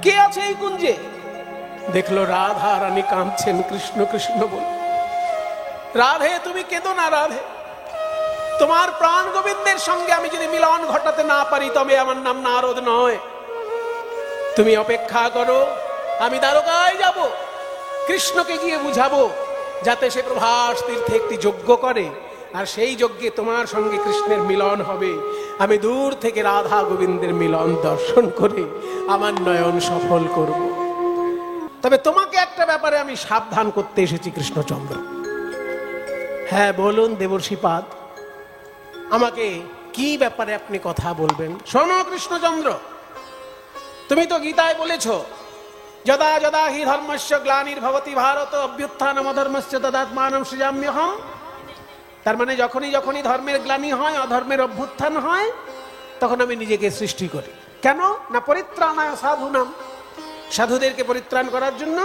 কে আছে এই কুঞ্জে? দেখলো রাধা রানী কাঁদছেন, কৃষ্ণ কৃষ্ণ বল। রাধে তুমি কেঁদো না রাধে, তোমার প্রাণ গোবিন্দের সঙ্গে আমি যদি মিলন ঘটাতে না পারি তবে আমার নাম নারদ নয়। তুমি অপেক্ষা করো, আমি দ্বারকায় যাব, কৃষ্ণকে গিয়ে বুঝাবো যাতে সে প্রভাস তীর্থে একটি যজ্ঞ করে, আর সেই যজ্ঞে তোমার সঙ্গে কৃষ্ণের মিলন হবে। আমি দূর থেকে রাধা গোবিন্দের মিলন দর্শন করে আমার নয়ন সফল করব। তবে তোমাকে একটা ব্যাপারে আমি সাবধান করতে এসেছি কৃষ্ণচন্দ্র। হ্যাঁ বলুন দেবর্ষিপাদ, আমাকে কি ব্যাপারে আপনি কথা বলবেন? শোনো কৃষ্ণচন্দ্র, তুমি তো গীতায় বলেছো, যদা যদা হি ধর্মস্য গ্লানির্ভবতি ভারত অভ্যুত্থানম অধর্মস্য তদাত্মানম সৃজাম্যহম। তার মানে যখনই যখনই ধর্মের গ্লানি হয়, অধর্মের অভ্যুত্থান হয়, তখন আমি নিজেকে সৃষ্টি করি। কেন না? পরিত্রাণায় সাধুনাম, সাধুদেরকে পরিত্রাণ করার জন্য,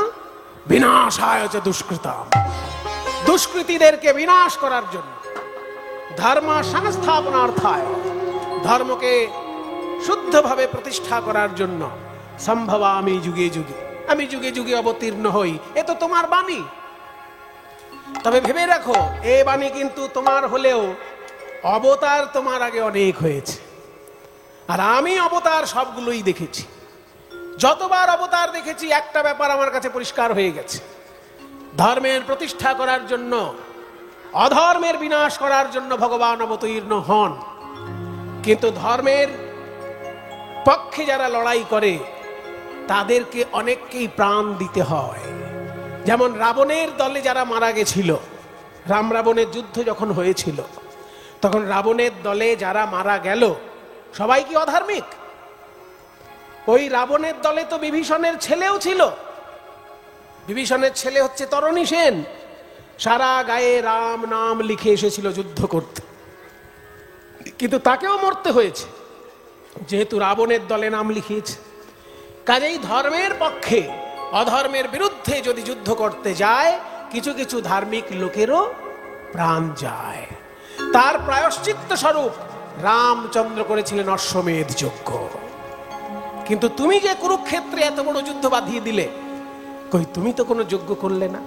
বিনাশায় চ দুষ্কৃতাম, দুষ্কৃতীদেরকে বিনাশ করার জন্য, ধর্ম সংস্থাপনার্থায়, ধর্মকে শুদ্ধভাবে প্রতিষ্ঠা করার জন্য, সম্ভবামি যুগে যুগে, আমি যুগে যুগে অবতীর্ণ হই। এ তো তোমার বাণী। তবে ভেবে রাখো, এই বাণী কিন্তু তোমার হলেও অবতার তোমার আগে অনেক হয়েছে, আর আমি অবতার সবগুলোই দেখেছি। যতবার অবতার দেখেছি একটা ব্যাপার আমার কাছে পরিষ্কার হয়ে গেছে, ধর্মের প্রতিষ্ঠা করার জন্য, অধর্মের বিনাশ করার জন্য ভগবান অবতীর্ণ হন। কিন্তু ধর্মের পক্ষে যারা লড়াই করে তাদেরকে অনেককেই প্রাণ দিতে হয়। যেমন রাবণের দলে যারা মারা গেছিল, রাম রাবণের যুদ্ধ যখন হয়েছিল, তখন রাবণের দলে যারা মারা গেল সবাই কি অধার্মিক? ওই রাবণের দলে তো বিভীষণের ছেলেও ছিল। বিভীষণের ছেলে হচ্ছে তরণী সেন, সারা গায়ে রাম নাম লিখে এসেছিল যুদ্ধ করতে, কিন্তু তাকেও মরতে হয়েছে যেহেতু রাবণের দলে নাম লিখিয়েছে। কাজেই ধর্মের পক্ষে অধর্মের বিরুদ্ধে যদি যুদ্ধ করতে যায়, কিছু কিছু ধার্মিক লোকেরও প্রাণ যায়। তার প্রায়শ্চিত্ত স্বরূপ রামচন্দ্র করেছিলেন অশ্বমেধ যজ্ঞ। কিন্তু তুমি যে কুরুক্ষেত্রে এত বড় যুদ্ধ বাঁধিয়ে দিলে, কই তুমি তো কোনো যজ্ঞ করলে না।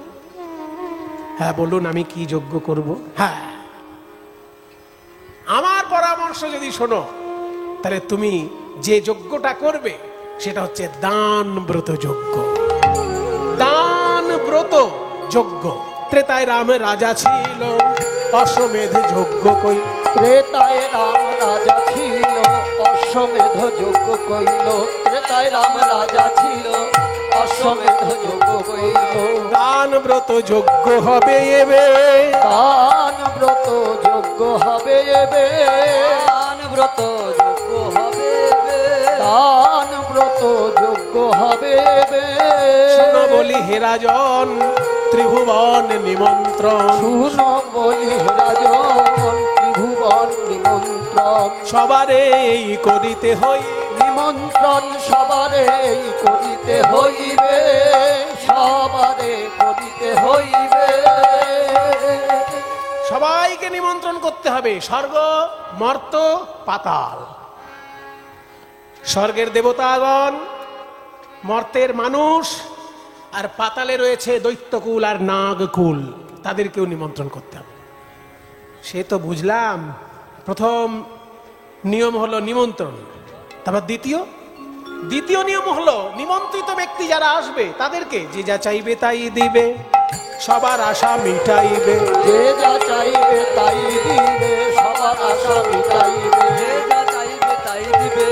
হ্যাঁ বলুন, আমি কি যজ্ঞ করব? হ্যাঁ, আমার পরামর্শ যদি শোনো, তাহলে তুমি যে যজ্ঞটা করবে সেটা হচ্ছে দান ব্রত যজ্ঞ। দান ব্রত যজ্ঞ। ত্রেতায় রাম রাজা ছিল, অশ্বমেধ যজ্ঞ কই। ত্রেতায় রাম রাজা ছিল, অশ্বমেধ যজ্ঞ কইল। ত্রেতায় রাম রাজা ছিল, অশ্বমেধ যজ্ঞ কইল। দান ব্রত যজ্ঞ হবে এবে, দান ব্রত যজ্ঞ হবে এবে, দান ব্রত যজ্ঞ হবে এবে, দান ব্রত যজ্ঞ হবে এবে। শোনো বলি হে রাজন, ত্রিভুবন নিমন্ত্রণ। শুনো বলি হে রাজন, ত্রিভুবন নিমন্ত্রণ। সবারেই করিতে হই নিমন্ত্রণ, সবারেই করিতে হইবে, সবারে করিতে হইবে। সবাইকে নিমন্ত্রণ করতে হবে, স্বর্গ মর্ত পাতাল। স্বর্গের দেবতাগণ, মর্তের মানুষ, আর পাতালে রয়েছে দৈত্যকুল আর নাগকুল, তাদেরকেও নিমন্ত্রণ করতে হবে। সে তো বুঝলাম, প্রথম নিয়ম হলো নিমন্ত্রণ। তারপর দ্বিতীয় নিয়ম হলো নিমন্ত্রিত ব্যক্তি যারা আসবে তাদেরকে যে যা চাইবে তাই দিবে, সবার আশা মিটাইবে। যে যা চাইবে তাই দিবে, সবার আশা মিটাইবে। যে যা চাইবে তাই দিবে,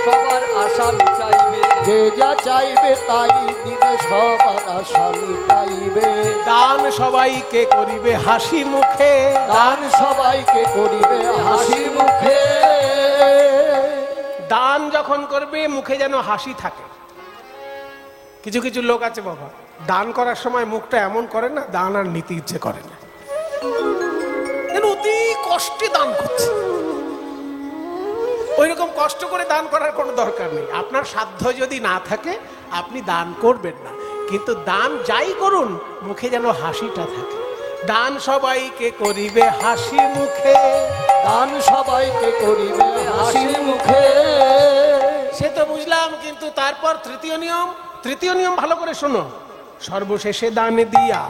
সবার আশা মিটাইবে। যে যা চাইবে তাই দিবে, সবার আশা মিটাইবে। দান সবাইকে করিবে হাসি মুখে, দান সবাইকে করিবে হাসি মুখে। দান যখন করবে মুখে যেন হাসি থাকে। কিছু কিছু লোক আছে বাবা, দান করার সময় মুখটা এমন করে না, দান আর নিতে ইচ্ছে করে না, অতি কষ্টে দান করছে। ওই রকম কষ্ট করে দান করার কোনো দরকার নেই। আপনার সাধ্য যদি না থাকে আপনি দান করবেন না, কিন্তু দান যাই করুন মুখে যেন হাসিটা থাকে। দান সবাইকে করিবে হাসি মুখে, দান সবাইকে করিবে হাসি মুখে। সে তো বুঝলাম, কিন্তু তারপর তৃতীয় নিয়ম ভালো করে শোনো। সর্বশেষে দান দিয়া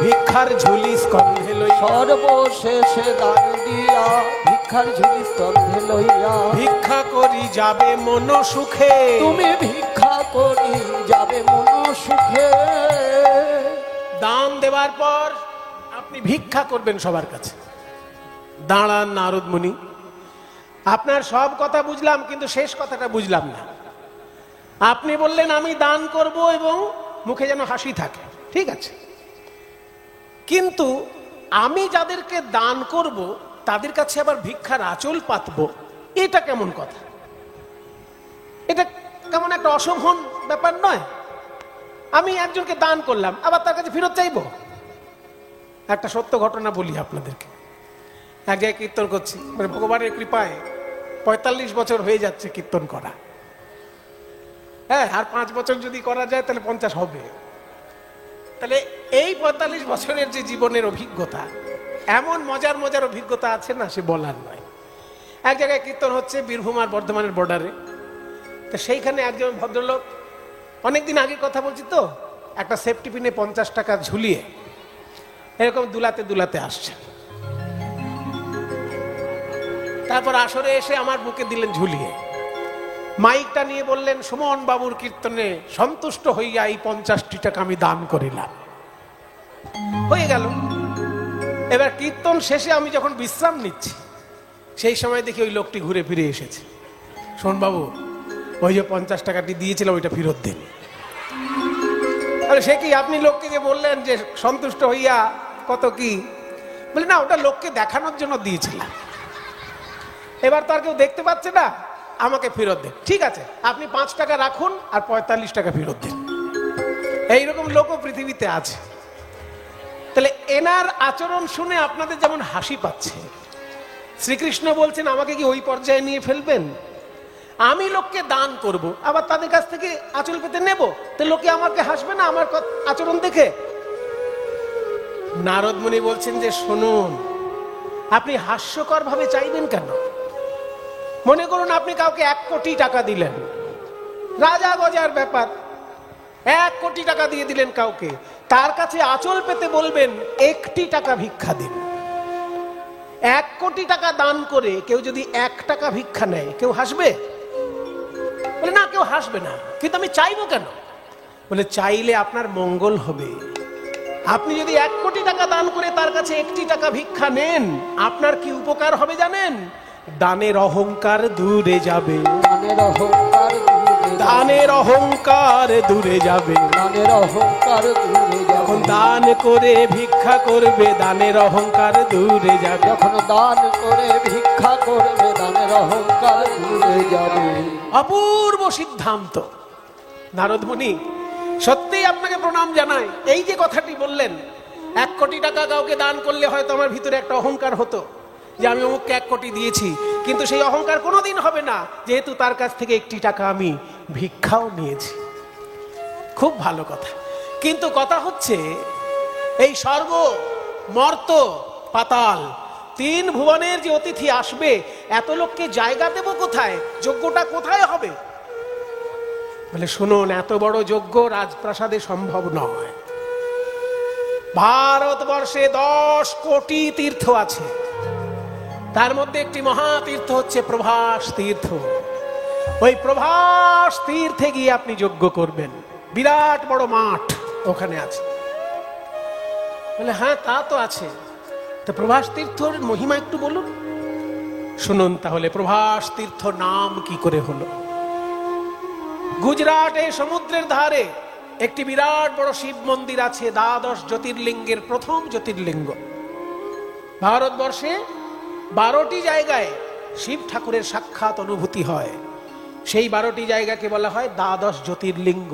ভিক্ষার ঝুলি স্কন্ধে লইয়া, সর্বশেষে দান দিয়া ভিক্ষার ঝুলি স্তম্ভে লইয়া, ভিক্ষা করি যাবে মন সুখে। তুমি ভিক্ষা করি যাবে মন সুখে। দান দেওয়ার পর আপনি ভিক্ষা করবেন সবার কাছে। দাঁড়ান নারদ মুনি, আপনার সব কথা বুঝলাম, কিন্তু শেষ কথাটা বুঝলাম না। আপনি বললেন আমি দান করব এবং মুখে যেন হাসি থাকে, ঠিক আছে, কিন্তু আমি যাদেরকে দান করব তাদের কাছে আবার ভিক্ষার আঁচল পাতবো, এটা কেমন কথা? এটা কেমন একটা অসম্মান ব্যাপার নয়? আমি একজনকে দান করলাম, আবার তার কাছে ফেরত চাইবো? একটা সত্য ঘটনা বলি আপনাদেরকে। এক জায়গায় কীর্তন করছি, মানে ভগবানের কৃপায় 45 বছর হয়ে যাচ্ছে কীর্তন করা। হ্যাঁ, আর 5 বছর যদি করা যায় তাহলে 50 হবে। তাহলে এই 45 বছরের যে জীবনের অভিজ্ঞতা, এমন মজার মজার অভিজ্ঞতা আছে না, সে বলার নয়। এক জায়গায় কীর্তন হচ্ছে বীরভূম আর বর্ধমানের বর্ডারে। তো সেইখানে একজন ভদ্রলোক, অনেকদিন আগের কথা বলছি তো, একটা সেফটি পিনে 50 টাকা ঝুলিয়ে এরকম দুলাতে দুলাতে আসছে। তারপর আসরে এসে আমার বুকে দিলেন ঝুলিয়ে, মাইকটা নিয়ে বললেন, সুমন বাবুর কীর্তনে সন্তুষ্ট হইয়া এই 50টি টাকা আমি দান করিলাম। হয়ে গেল। এবার কীর্তন শেষে আমি যখন বিশ্রাম নিচ্ছি, সেই সময় দেখি ওই লোকটি ঘুরে ফিরে এসেছে। শোন বাবু, ওই যে 50 টাকাটি দিয়েছিল ওইটা ফেরত দিন। সে কি, আপনি লোককে যে বললেন যে সন্তুষ্ট হইয়া কত কি, বলে না, ওটা লোককে দেখানোর জন্য দিয়েছিলাম। এবার তো আর কেউ দেখতে পাচ্ছে না, আমাকে ফেরত দেন। ঠিক আছে, আপনি 5 টাকা রাখুন আর 45 টাকা ফেরত দেন। এইরকম লোকও পৃথিবীতে আছে। তাহলে এনার আচরণ শুনে আপনাদের যেমন হাসি পাচ্ছে, শ্রীকৃষ্ণ বলছেন আমাকে কি ওই পর্যায়ে নিয়ে ফেলবেন? আমি লোককে দান করব, আবার তাদের কাছ থেকে আঁচল পেতে নেব, তো লোকে আমাকে হাসবে না আমার আচরণ দেখে? নারদ মুনি বলছেন যে শুনুন, আপনি হাস্যকর ভাবে চাইবেন কেন? মনে করুন আপনি কাউকে 1 কোটি টাকা দিলেন, রাজা গজার ব্যাপার। 1 কোটি টাকা দিয়ে দিলেন কাউকে, তার কাছে আঁচল পেতে বলবেন 1টি টাকা ভিক্ষা দিন। 1 কোটি টাকা দান করে কেউ যদি 1 টাকা ভিক্ষা নেয়, কেউ হাসবে? বলে না, কেউ হাসবে না, কিন্তু আমি চাইবো কেন? বলে চাইলে আপনার মঙ্গল হবে। আপনি যদি 1 কোটি টাকা দান করে তার কাছে 1টি টাকা ভিক্ষা নেন, আপনার কি উপকার হবে জানেন? দানের অহংকার দূরে যাবে, দানের অহংকার দূরে, দানের অহংকার দূরে যাবে, দানের অহংকার দূরে যাবে। যখন দান করে ভিক্ষা করবে, দানের অহংকার দূরে যাবে। যখন দান করে ভিক্ষা করবে, দানের অহংকার দূরে যাবে। অপূর্ব সিদ্ধান্ত। নারদ মুনি, সত্যিই আপনাকে প্রণাম জানাই। এই যে কথাটি বললেন, 1 কোটি টাকা কাউকে দান করলে হয়তো আমার ভিতরে একটা অহংকার হতো যে আমি অমুককে 1 কোটি দিয়েছি, কিন্তু সেই অহংকার কোনোদিন হবে না, যেহেতু তার কাছ থেকে 1টি টাকা আমি ভিক্ষাও নিয়েছি। খুব ভালো কথা। কিন্তু কথা হচ্ছে, এই স্বর্গ, মর্ত, পাতাল, 3 ভুবনের যে অতিথি আসবে, এত লোককে জায়গা দেব কোথায়? যজ্ঞটা কোথায় হবে? বলে শুনুন, এত বড় যজ্ঞ রাজপ্রাসাদে সম্ভব নয়। ভারতবর্ষে 10 কোটি তীর্থ আছে, তার মধ্যে একটি মহাতীর্থ হচ্ছে প্রভাস তীর্থ। ওই প্রভাস তীর্থে গিয়ে আপনি যজ্ঞ করবেন। বিরাট বড় মাঠ ওখানে আছে। বলে হ্যাঁ, তা তো আছে, তো প্রভাস তীর্থর মহিমা একটু বলুন। শুনুন তাহলে, প্রভাস তীর্থ নাম কি করে হলো? গুজরাটে সমুদ্রের ধারে একটি বিরাট বড় শিব মন্দির আছে, 12 জ্যোতির্লিঙ্গের প্রথম জ্যোতির্লিঙ্গ। ভারতবর্ষে 12টি জায়গায় শিব ঠাকুরের সাক্ষাৎ অনুভূতি হয়, সেই 12টি জায়গাকে বলা হয় 12 জ্যোতির্লিঙ্গ।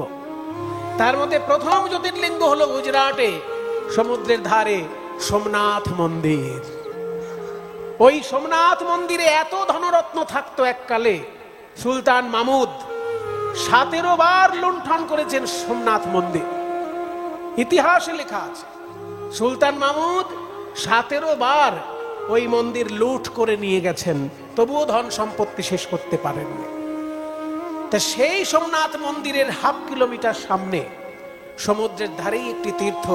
তার মধ্যে প্রথম জ্যোতির্লিঙ্গ হলো গুজরাটে সমুদ্রের ধারে সোমনাথ মন্দির। ওই সোমনাথ মন্দিরে এত ধনরত্ন থাকতো এককালে, সুলতান মাহমুদ 17 বার লুণ্ঠন করেছেন সোমনাথ মন্দির। ইতিহাসে লেখা আছে, সুলতান মাহমুদ 17 বার ওই মন্দির লুট করে নিয়ে গেছেন, তবুও ধন সম্পত্তি শেষ করতে পারেননি। তা সেই সোমনাথ মন্দিরের হাফ কিলোমিটার সামনে সমুদ্রের ধারেই একটি তীর্থ,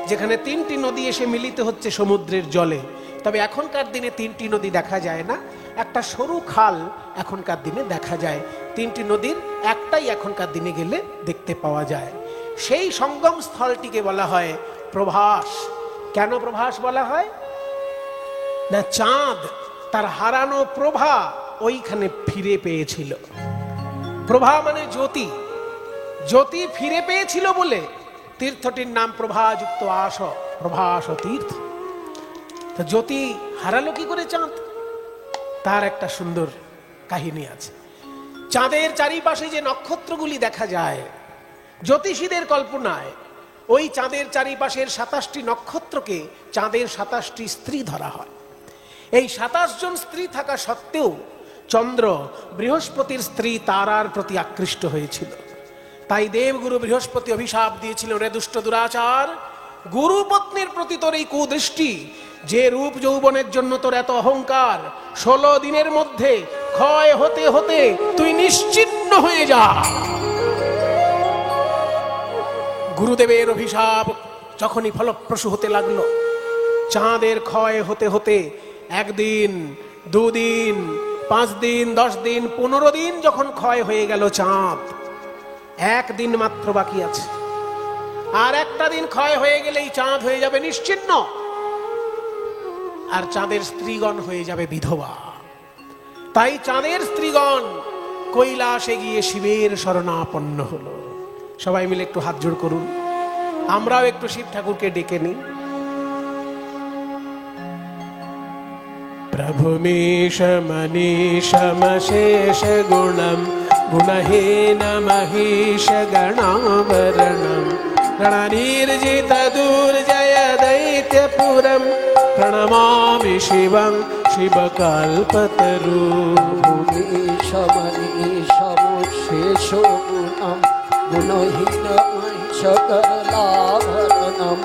যেখানে 3টি নদী এসে মিলিত হচ্ছে সমুদ্রের জলে। তবে এখনকার দিনে 3টি নদী দেখা যায় না, একটা সরু খাল এখনকার দিনে দেখা যায়। 3টি নদীর একটাই এখনকার দিনে গেলে দেখতে পাওয়া যায়। সেই সঙ্গম স্থলটিকে বলা হয় প্রভাস। কেন প্রভাস বলা হয়? না, চাঁদ তার হারানো প্রভা ওইখানে ফিরে পেয়েছিল। প্রভা মানে জ্যোতি, জ্যোতি ফিরে পেয়েছিল বলে তীর্থটির নাম প্রভাযুক্ত আস, প্রভাস তীর্থ। তো জ্যোতি হারালো কি করে চাঁদ? তার একটা সুন্দর কাহিনী আছে। চাঁদের চারিপাশে যে নক্ষত্রগুলি দেখা যায়, জ্যোতিষীদের কল্পনায় ওই চাঁদের চারিপাশের 27টি নক্ষত্রকে চাঁদের 27টি স্ত্রী ধরা হয়। এই 27 জন স্ত্রী থাকা সত্ত্বেও চন্দ্র বৃহস্পতির স্ত্রী তারার প্রতি আকৃষ্ট হয়েছিল। তাই দেবগুরু বৃহস্পতি অভিশাপ দিয়েছিল, রে দুষ্ট দুরাচার, গুরু পত্নীর প্রতি তোর এই কুদৃষ্টি, যে রূপ যৌবনের জন্য তোর এত অহংকার, 16 দিনের মধ্যে ক্ষয় হতে হতে তুই নিশ্চিহ্ন হয়ে যা। গুরুদেবের অভিশাপ যখনই ফলপ্রসূ হতে লাগলো, চাঁদের ক্ষয় হতে হতে 1 দিন, 2 দিন, 5 দিন, 10 দিন, 15 দিন যখন ক্ষয় হয়ে গেল চাঁদ, 1 দিন মাত্র বাকি আছে। আর একটা দিন ক্ষয় হয়ে গেলেই চাঁদ হয়ে যাবে নিশ্চিহ্ন, আর চাঁদের স্ত্রীগণ হয়ে যাবে বিধবা। তাই চাঁদের স্ত্রীগণ কৈলাসে গিয়ে শিবের শরণাপন্ন হলো। সবাই মিলে একটু হাত জোড় করুন, আমরাও একটু শিব ঠাকুরকে ডেকে নিই। প্রভু मीश मनीषमशेष गुणम गुणहीन महिष गणावरणम रणनिर्जित दुर्जय दैत्यपुरम प्रणमामि शिवं शिवकल्पतरु। मीश मनीषमशेष गुणम गुणहीन महिष गणावरणम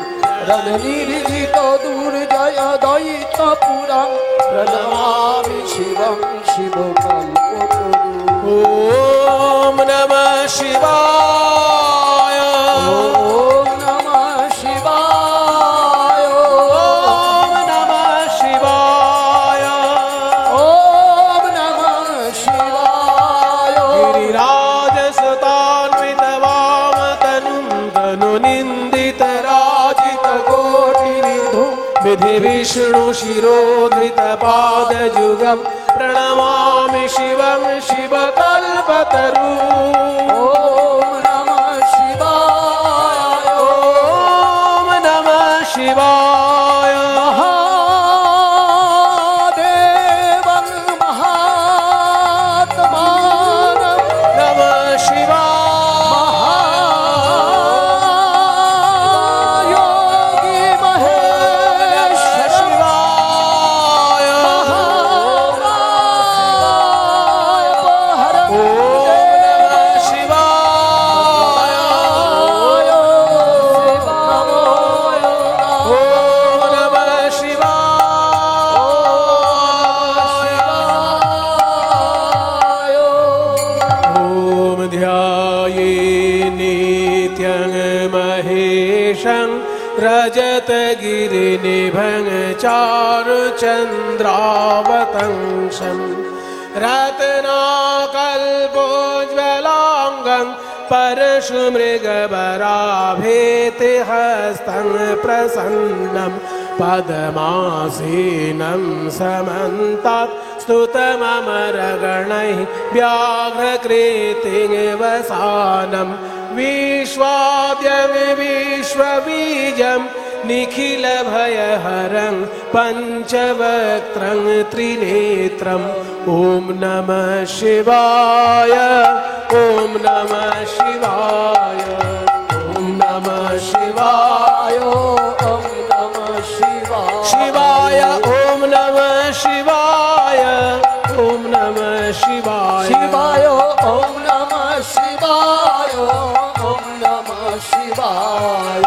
रणनिर्जित दुर्जय दैत्यपुरं प्रणमामि शिवं शिवकल्पतरु। ओम नमः शिवाय, ओम नमः शिवाय, ओम नमः शिवाय, ओम नमः शिवाय। गिरिराजसुतान्वित वामतनुं तनुनिन्दितराजितकोटिनिधुं विधि विष्णु शिरोधृत पादजुगं प्रणमामि शिवं शिवकल्पतरु। ओम नमः शिवाय, ओम नमः शिवाय। महादेवं महात्मानं नमः शिवाय, योगी महेश्वर शिवाय, महामायापहरं ओम नमः शिवाय, ओम नमः शिवाय। ओम ध्याये नित्यं महेशं रजतगिरिनिभं चारुचन्द्रावतंसं रत्नाकल्पोज्ज्वलाङ्गं परशुमृगवराभेति हस्तं प्रसन्नं पद्मासीनं समन्तात् स्तुतममरगणैः व्याघ्रकृतिं वसानं विश्वाद्यं विश्वबीजं निखिलभयहरं पञ्चवक्त्रं त्रिनेत्रम्। ॐ नमः शिवाय, ॐ नमः शिवाय, ॐ नमः शिवाय, ॐ नमः शिवाय, शिवाय, ॐ नमः शिवाय, ॐ नमः शिवाय, शिवाय, ॐ नमः शिवाय, ॐ नमः शिवाय।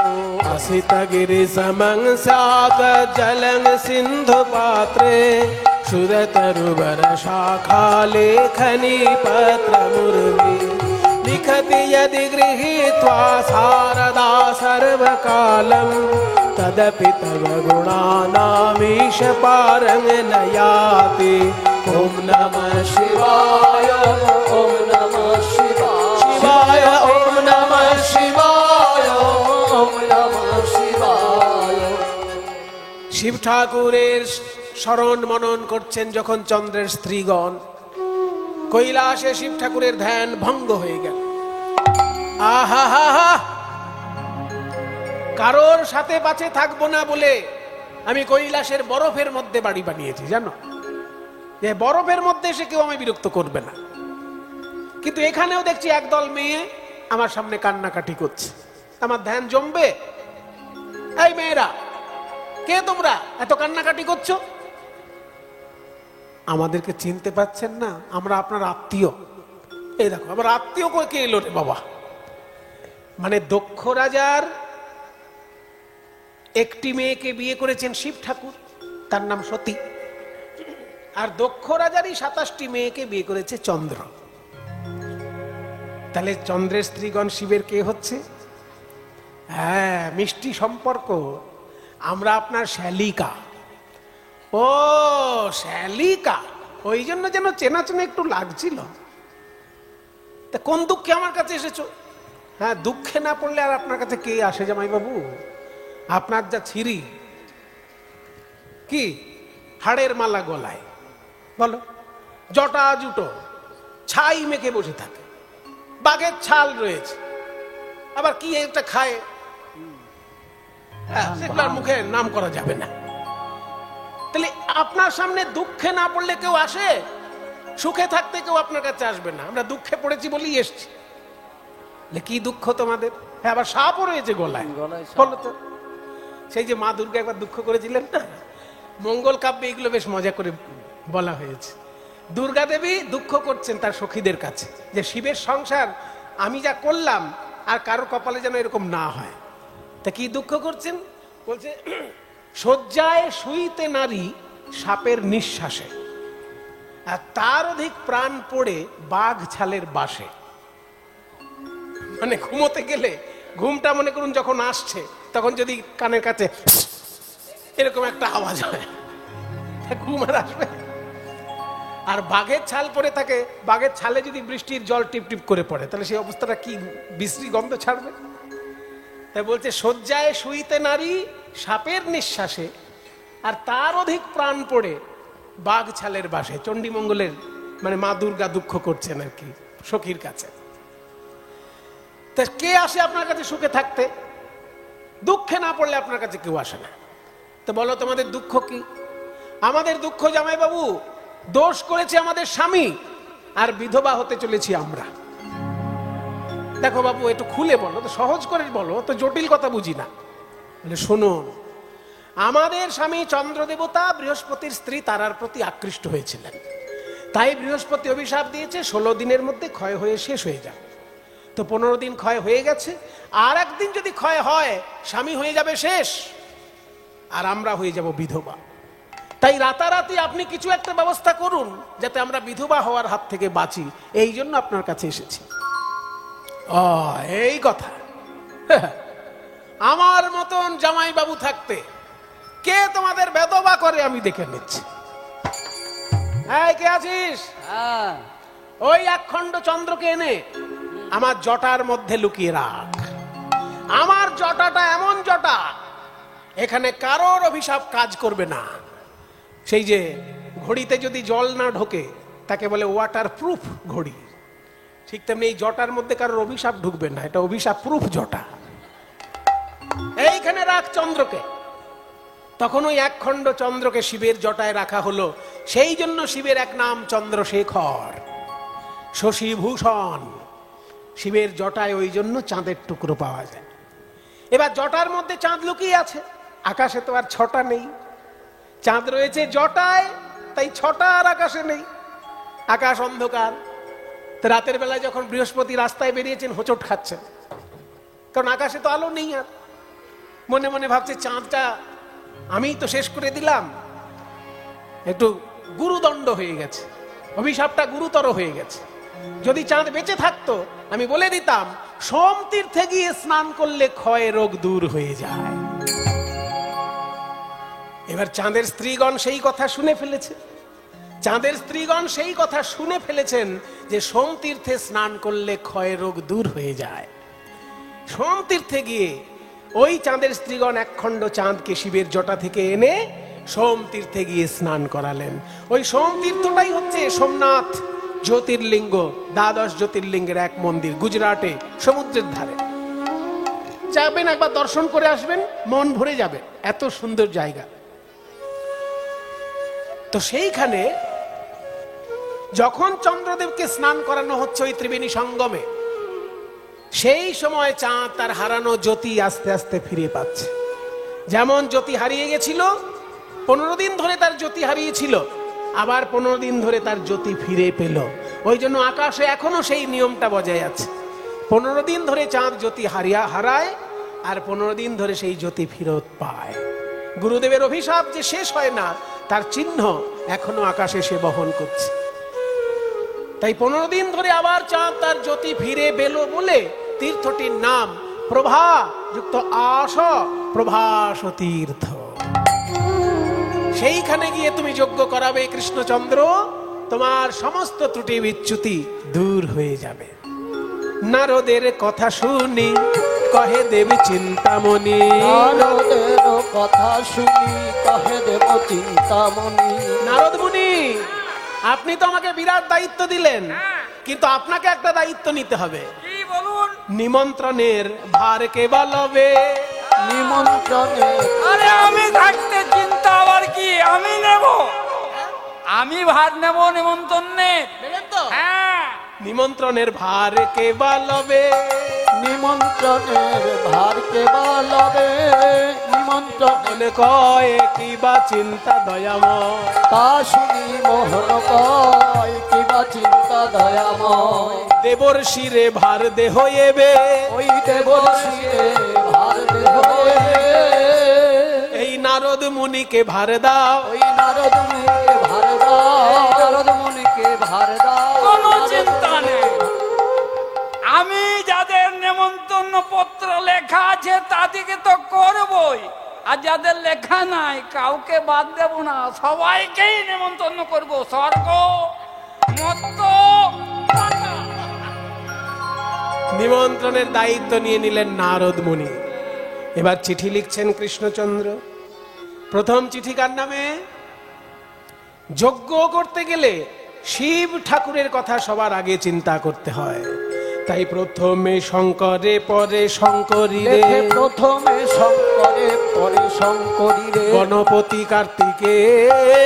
असितगिरिसमं स्यात् जलं सिन्धुपात्रे सुरतरुवर शाखा लेखनी पत्र मुर्वी लिखति यदि गृहीत्वा शारदा सर्वकालं तदपि तव गुणानामीश पारं न याति। ओम नमः शिवाय ओम नमः शिवाय ओम नमः शिवाय ओम नमः शिवाय। शिव ठाकुरेर शरण मनन करছেন যখন চন্দ্রের স্ত্রীগণ কৈলাসে শিব ঠাকুরের ধ্যান ভঙ্গ হয়ে গেল। আহা হা হা, কারোর সাথে পাছে থাকবো না বলে আমি কৈলাসের বরফের মধ্যে বাড়ি বানিয়েছি, জানো, যে বরফের মধ্যে এসে কেউ আমি বিরক্ত করবে না। কিন্তু এখানেও দেখছি একদল মেয়ে আমার সামনে কান্নাকাটি করছে, আমার ধ্যান জমবে? এই মেয়েরা, কে তোমরা এত কান্নাকাটি করছো? আমাদেরকে চিনতে পাচ্ছেন না? আমরা আপনার আত্মীয়। এই দেখো আমার আত্মীয় কে এলো রে বাবা। মানে দক্ষ রাজার একটি মেয়েকে বিয়ে করেছেন শিব ঠাকুর, তার নাম সতী। আর দক্ষ রাজারই 27টি মেয়েকে বিয়ে করেছে চন্দ্র। তাহলে চন্দ্রের স্ত্রীগণ শিবের কে হচ্ছে? হ্যাঁ, মিষ্টি সম্পর্ক। আমরা আপনার শ্যালিকা। ও শ্যালিকা, ওই জন্য যেন চেনা চেনা একটু লাগছিল। তা কোন দুঃখে আমার কাছে এসেছো? হ্যাঁ, দুঃখে না পড়লে আর আপনার কাছে কে আসে জামাই বাবু? আপনার যা ছিরি, কি হাড়ের মালা গলায়, বলো, জটা জুটো, ছাই মেখে বসে থাকে, বাঘের ছাল রয়েছে, আবার কি একটা খায়, সেগুলোর মুখে নাম করা যাবে না। তাহলে আপনার সামনে দুঃখে না পড়লে কেউ আসে? সুখে থাকতে কেউ আপনার কাছে আসবে না। আমরা দুঃখে পড়েছি বলেই এসছি। কি দুঃখ তোমাদের? হ্যাঁ, আবার সাপও রয়েছে গলায়, বলো তো। সেই যে মা দুর্গা একবার দুঃখ করেছিলেন না, মঙ্গল কাব্যে এগুলো বেশ মজা করে বলা হয়েছে। দুর্গা দেবী দুঃখ করছেন তার সখীদের কাছে যে শিবের সংসার আমি যা করলাম আর কারো কপালে যেন এরকম না হয়। তা কি দুঃখ করছেন? বলছে, শয্যায় শুইতে নারী সাপের নিঃশ্বাসে, আর তার অধিক প্রাণ পড়ে বাঘ ছালের বাসে। মানে ঘুমোতে গেলে ঘুমটা মনে করুন যখন আসছে, তখন যদি কানের কাছে এরকম একটা আওয়াজ হয়, ঘুম আর আসবে? আর বাঘের ছাল পরে থাকে, বাঘের ছালে যদি বৃষ্টির জল টিপ টিপ করে পড়ে, তাহলে সেই অবস্থাটা কি বিশ্রী গন্ধ ছাড়বে? তাই বলছে, শয্যায় শুইতে নারী সাপের নিঃশ্বাসে, আর তার অধিক প্রাণ পড়ে বাঘ ছালের বাসে। চণ্ডীমঙ্গলের মানে মা দুর্গা দুঃখ করছেন আর কি সখীর কাছে। তা কে আসে আপনার কাছে সুখে থাকতে? দুঃখে না পড়লে আপনার কাছে কেউ আসে না। তো বলো তোমাদের দুঃখ কি? আমাদের দুঃখ জামাই বাবু, দোষ করেছে আমাদের স্বামী, আর বিধবা হতে চলেছি আমরা। দেখো বাবু, একটু খুলে বলো তো, সহজ করে বলো তো, জটিল কথা বুঝি না। বলে, শুনুন, আমাদের স্বামী চন্দ্র দেবতা বৃহস্পতির স্ত্রী তারার প্রতি আকৃষ্ট হয়েছিলেন। তাই বৃহস্পতি অভিশাপ দিয়েছে 16 দিনের মধ্যে ক্ষয় হয়ে শেষ হয়ে যাবে। তো 15 দিন ক্ষয় হয়ে গেছে, আর একদিন যদি ক্ষয় হয় স্বামী হয়ে যাবে শেষ, আর আমরা হয়ে যাব বিধবা। তাই রাতারাতি আপনি কিছু একটা ব্যবস্থা করুন যাতে আমরা বিধবা হওয়ার হাত থেকে বাঁচি। এই জন্য আপনার কাছে এসেছি। এই কথা। আমার মতন জামাই বাবু থাকতে কে তোমাদের বেদবা করে আমি দেখে নিচ্ছি। কে আছিস? ওই একখণ্ড চন্দ্রকে এনে আমার জটার মধ্যে লুকিয়ে রাখ। আমার জটাটা এমন জটা, এখানে কারোর অভিশাপ কাজ করবে না। সেই যে ঘড়িতে যদি জল না ঢোকে তাকে বলে ওয়াটার প্রুফ ঘড়ি, ঠিক তেমনি এই জটার মধ্যে কারোর অভিশাপ ঢুকবে না। এটা অভিশাপ প্রুফ জটা। এইখানে রাখ চন্দ্রকে। তখন ওই একখণ্ড চন্দ্রকে শিবের জটায় রাখা হলো। সেই জন্য শিবের এক নাম চন্দ্রশেখর, শশীভূষণ। শিবের জটায় ওই জন্য চাঁদের টুকরো পাওয়া যায়। এবার জটার মধ্যে চাঁদ লুকিয়ে আছে, আকাশে তো আর ছটা নেই। চাঁদ রয়েছে জটায়, তাই ছটা আর আকাশে নেই, আকাশ অন্ধকার। তো রাতের বেলায় যখন বৃহস্পতি রাস্তায় বেরিয়েছেন হোঁচট খাচ্ছেন, কারণ আকাশে তো আলো নেই। আর মনে মনে ভাবছে চাঁদটা আমি তো শেষ করে দিলাম, একটু গুরুদণ্ড হয়ে গেছে, অভিশাপটা গুরুতর হয়ে গেছে। যদি চাঁদ বেঁচে থাকতো আমি বলে দিতাম সোম তীর্থে গিয়ে স্নান করলে ক্ষয় রোগ দূর হয়ে যায়। এবার চাঁদের স্ত্রীগণ সেই কথা শুনে ফেলেছে, চাঁদের স্ত্রীগণ সেই কথা শুনে ফেলেছেন যে সোম তীর্থে স্নান করলে ক্ষয় রোগ দূর হয়ে যায়। সোম তীর্থে গিয়ে ওই চাঁদের স্ত্রীগণ একখণ্ড চাঁদকে শিবের জটা থেকে এনে সোম তীর্থে গিয়ে স্নান করালেন। ওই সোম তীর্থটাই হচ্ছে সোমনাথ জ্যোতির্লিঙ্গ, দ্বাদশ জ্যোতির্লিঙ্গের এক মন্দির, গুজরাটে সমুদ্রের ধারে। যাবেন একবার দর্শন করে আসবেন, মন ভরে যাবে, এত সুন্দর জায়গা। তো সেইখানে যখন চন্দ্রদেবকে স্নান করানো হচ্ছে ওই ত্রিবেণী সঙ্গমে, সেই সময় চাঁদ তার হারানো জ্যোতি আস্তে আস্তে ফিরে পাচ্ছে। যেমন জ্যোতি হারিয়ে গেছিল, 15 দিন ধরে তার জ্যোতি হারিয়েছিল, আবার 15 দিন ধরে তার জ্যোতি ফিরে পেল। ওই জন্য আকাশে এখনো সেই নিয়মটা বজায় আছে, 15 দিন ধরে চাঁদ জ্যোতি হারায় আর 15 দিন ধরে সেই জ্যোতি ফেরত পায়। গুরুদেবের অভিশাপ যে শেষ হয় না তার চিহ্ন এখনো আকাশে সে বহন করছে। তাই 15 দিন ধরে আবার চাঁদ তার জ্যোতি ফিরে পেল বলে তীর্থটির নাম প্রভা যুক্ত আস প্রভাস তীর্থ। সেইখানে গিয়ে তুমি যজ্ঞ করাবে কৃষ্ণচন্দ্র, তোমার সমস্ত ত্রুটি বিচ্যুতি দূর হয়ে যাবে। নারদের কথা শুনি কহে দেব চিন্তামণি, নারদের কথা শুনি কহে দেব চিন্তামণি। নারদ মুনি, আপনি তো আমাকে বিরাট দায়িত্ব দিলেন, কিন্তু আপনাকে একটা দায়িত্ব নিতে হবে। কি বলুন? নিমন্ত্রণের ভার কে বলবে? নিমন্ত্রণে আরে আমি থাকতে চিন্তা আবার কি, আমি নেব, আমি ভার নেব নিমন্ত্রণের। নেবেন তো? হ্যাঁ। নিমন্ত্রণের ভার কে বলবে? নিমন্ত্রণের ভার কে বলবে? নিমন্ত্রণ কয় কি বা চিন্তা দয়াময়, তা শুনি মোহন কয় কি বা চিন্তা দয়াময়। দেবর শিরে ভার দেহ এবে, ওই দেবর শিরে ভার দেহ এবে। এই নারদ মুনিকে ভার দাও, ওই নারদ মুনিকে ভার দাও, নারদ মুনিকে ভার দাও। কোনো চিন্তা নেই, আমি যাদের নেমন্তন্ন পত্র লেখা আছে তাদেরকে তো করবই, আর যাদের লেখা নাই কাউকে বাদ দেব না, সবাইকেই নেমন্তন্ন করব। স্বর্গ মত্ত নিমন্ত্রণের দায়িত্ব নিয়ে নিলেন নারদ মুনি। এবার চিঠি লিখছেন কৃষ্ণচন্দ্র। প্রথম চিঠি কার নামে? যজ্ঞ করতে গেলে শিব ঠাকুরের কথা সবার আগে চিন্তা করতে হয়, তাই প্রথমে শঙ্করে পরে শঙ্করী রে, প্রথমে শঙ্করে পরে শঙ্করী রে, গণপতি কার্তিকে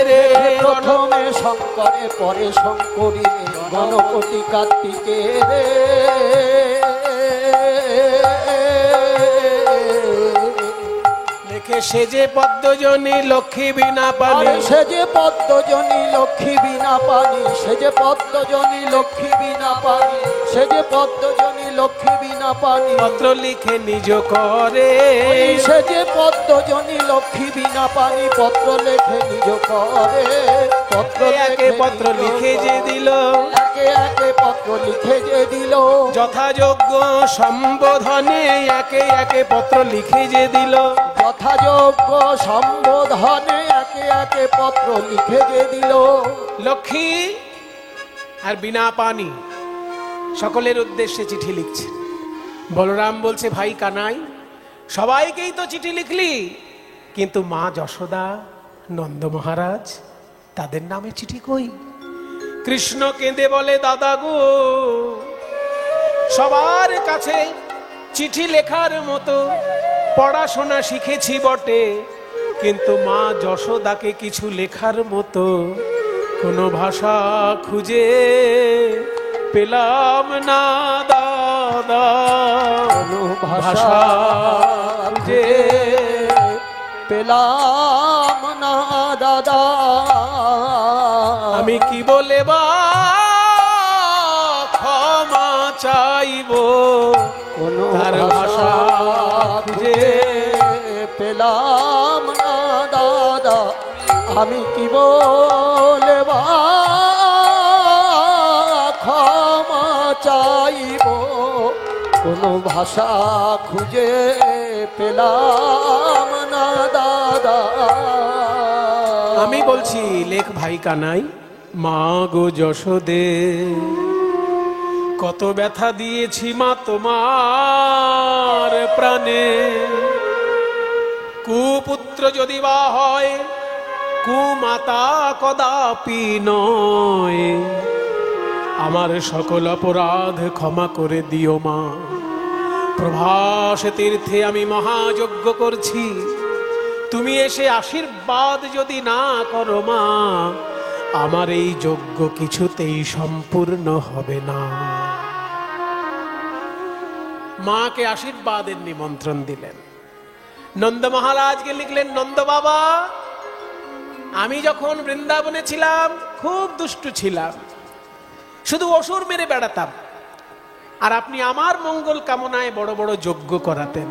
রে, প্রথমে শঙ্করে পরে শঙ্করী রে, গণপতি কার্তিকে রে। লেখে সেজে পদ্মজনী লক্ষ্মী বিনা পানি, সেজে পদ্মজনী লক্ষ্মী বিনা পানি, সেজে পদ্মজনী লক্ষ্মী বিনা পানি, সেজে পদ্মজনী লক্ষ্মী বিনা পানি। পত্র লিখে নিজ করে, সেজে পদ্মজনী লক্ষ্মী বিনা পানি, পত্র লেখে নিজ করে। পত্র একে পত্র লিখে যে দিল, একে একে পত্র লিখে যে দিল। যথাযোগ্য সম্বোধনে একে একে পত্র লিখে যে দিল, যথাযোগ্য সম্বোধনে একে একে পত্র লিখে যে দিল। লক্ষ্মী আর বিনা পানি সকলের উদ্দেশ্যে চিঠি লিখছে। বলরাম বলছে, ভাই কানাই, সবাইকেই তো চিঠি লিখলি, কিন্তু মা যশোদা, নন্দ মহারাজ, তাদের নামে চিঠি কই? কৃষ্ণ কেঁদে বলে, দাদা গো, সবার কাছে চিঠি লেখার মতো পড়াশোনা শিখেছি বটে, কিন্তু মা যশোদাকে কিছু লেখার মতো কোনো ভাষা খুঁজে পেলাম না দাদা, কোনো ভাষা খুঁজে পেলাম না দাদা। আমি কি বলে বা ক্ষমা চাইব, কোনো তার ভাষা খুঁজে পেলাম না দাদা। আমি কি বলে বা ক্ষমা চাইব, কোনো ভাষা খুঁজে পেলাম না দাদা। আমি বলছি, লেখ ভাই কানাই। মা গো যশোদে, কত ব্যথা দিয়েছি মা তোমার প্রাণে। কুপুত্র যদি বা হয়, কুমাতা কদাপি নয়। আমার সকল অপরাধ ক্ষমা করে দিও মা। প্রভাস তীর্থে আমি মহাযজ্ঞ করছি, তুমি এসে আশীর্বাদ যদি না করো মা, আমার এই যজ্ঞ কিছুতেই সম্পূর্ণ হবে না। মাকে আশীর্বাদের নিমন্ত্রণ দিলেন। নন্দ মহারাজকে লিখলেন, নন্দ বাবা, আমি যখন বৃন্দাবনে ছিলাম খুব দুষ্টু ছিলাম, শুধু অসুর মেরে বেড়াতাম, আর আপনি আমার মঙ্গল কামনায় বড় বড় যজ্ঞ করাতেন।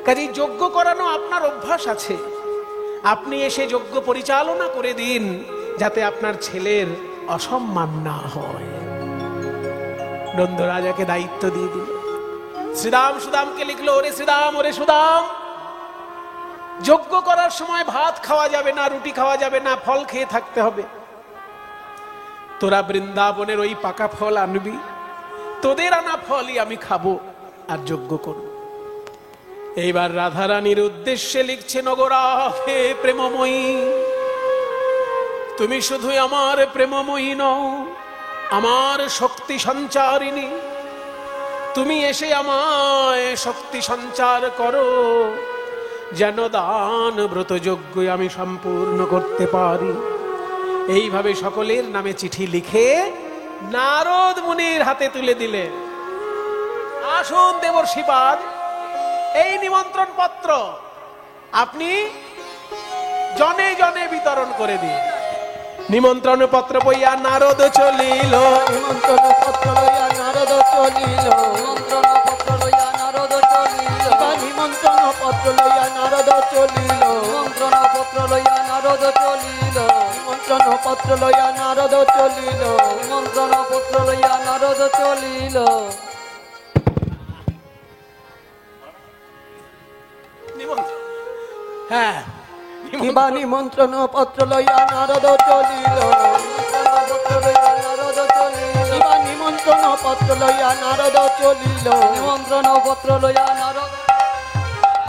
কাজেই যজ্ঞ করানো আপনার অভ্যাস আছে, আপনি এসে যজ্ঞ পরিচালনা করে দিন, যাতে আপনার ছেলের অসম্মান না হয়। নন্দ রাজাকে দায়িত্ব দিয়ে দিল। শ্রীরাম সুদামকে লিখলো, ওরে শ্রীরাম, ওরে সুদাম, যজ্ঞ করার সময় ভাত খাওয়া যাবে না, রুটি খাওয়া যাবে না, ফল খেয়ে থাকতে হবে। তোরা বৃন্দাবনের ওই পাকা ফল আনবি, তোদের আনা ফলই আমি খাবো আর যজ্ঞ করব। এইবার রাধারানীর উদ্দেশ্যে লিখছেন, ওগোরা হে প্রেমময়ী, তুমি শুধু আমার প্রেমময়ী নও, আমার শক্তি সঞ্চারিণী। তুমি এসে আমায় শক্তি সঞ্চার করো, যেন দান ব্রত যজ্ঞ আমি সম্পূর্ণ করতে পারি। এইভাবে সকলের নামে চিঠি লিখে নারদ মুনির হাতে তুলে দিলেন। আসুন দেবর্ষিপাদ, এই নিমন্ত্রণ পত্র আপনি জনে জনে বিতরণ করে দিন। নিমন্ত্রণ পত্র বইয়া নারদ চলিল, নিমন্ত্রণ পত্র লইয়া নারদ চলিল, নিমন্ত্রণ পত্র লইয়া নারদ চলিল, নিমন্ত্রণ পত্র লইয়া নারদ চলিল, নিমন্ত্রণ পত্র লইয়া নারদ চলিল, নিমন্ত্রণ পত্র লইয়া নারদ চলিল, নিমন্ত্রণ পত্র লইয়া নারদ চলিল। হ্যাঁ, কিবা নিমন্ত্রণ পত্র লইয়া নারদ চলিল, কিবা নিমন্ত্রণ পত্র লইয়া নারদ চলিল, নিমন্ত্রণ পত্র লইয়া নারদ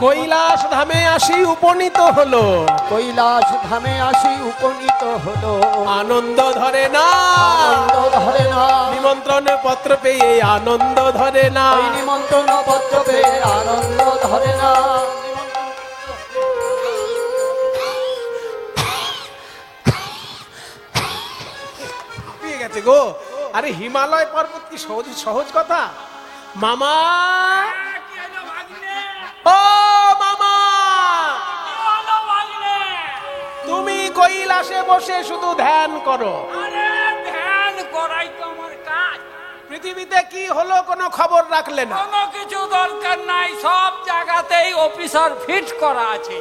কৈলাস ধামে আসি উপনীত হলো, কৈলাস ধামে আসি উপনীত হলো। আনন্দ ধরে না, আনন্দ ধরে না, নিমন্ত্রণ পত্র পেয়ে আনন্দ ধরে না। ওই নিমন্ত্রণ পত্র পেয়ে আনন্দ ধরে না। পেয়ে গেছে গো। আরে হিমালয় পর্বত কি সহজ সহজ কথা? মামা, ও মামা, তুমি কৈলাসে বসে শুধু ধ্যান করো। ধ্যান করাই তো আমার কাজ। পৃথিবীতে কি হলো কোনো খবর রাখলে না। কোনো কিছু দরকার নাই, সব জায়গাতেই অফিসার ফিট করা আছে।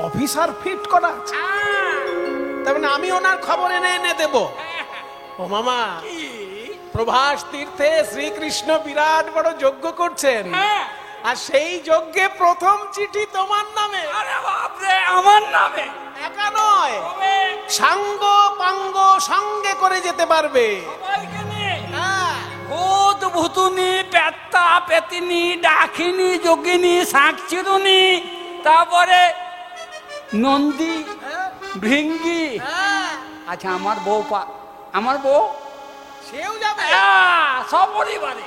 অফিসার ফিট করা আছে, তার মানে আমি ওনার খবর এনে এনে দেব। ও মামা, প্রভাস তীর্থে শ্রীকৃষ্ণ বিরাট বড় যজ্ঞ করছেন, আর সেই যজ্ঞে প্রথম চিঠি তোমার নামে। আরে বাপরে, আমার নামে? একা নয়, সাঙ্গ পাঙ্গ সঙ্গে করে যেতে পারবে। হ্যাঁ, ভূত ভূতুনি, পেত্তা পেতিনি, ডাকিনি, যোগিনী, শাঁখ চিরুনি, তারপরে নন্দী, ভৃঙ্গি। আচ্ছা, আমার বউ, আমার বউ সেও যাবে, সব পরিবারে।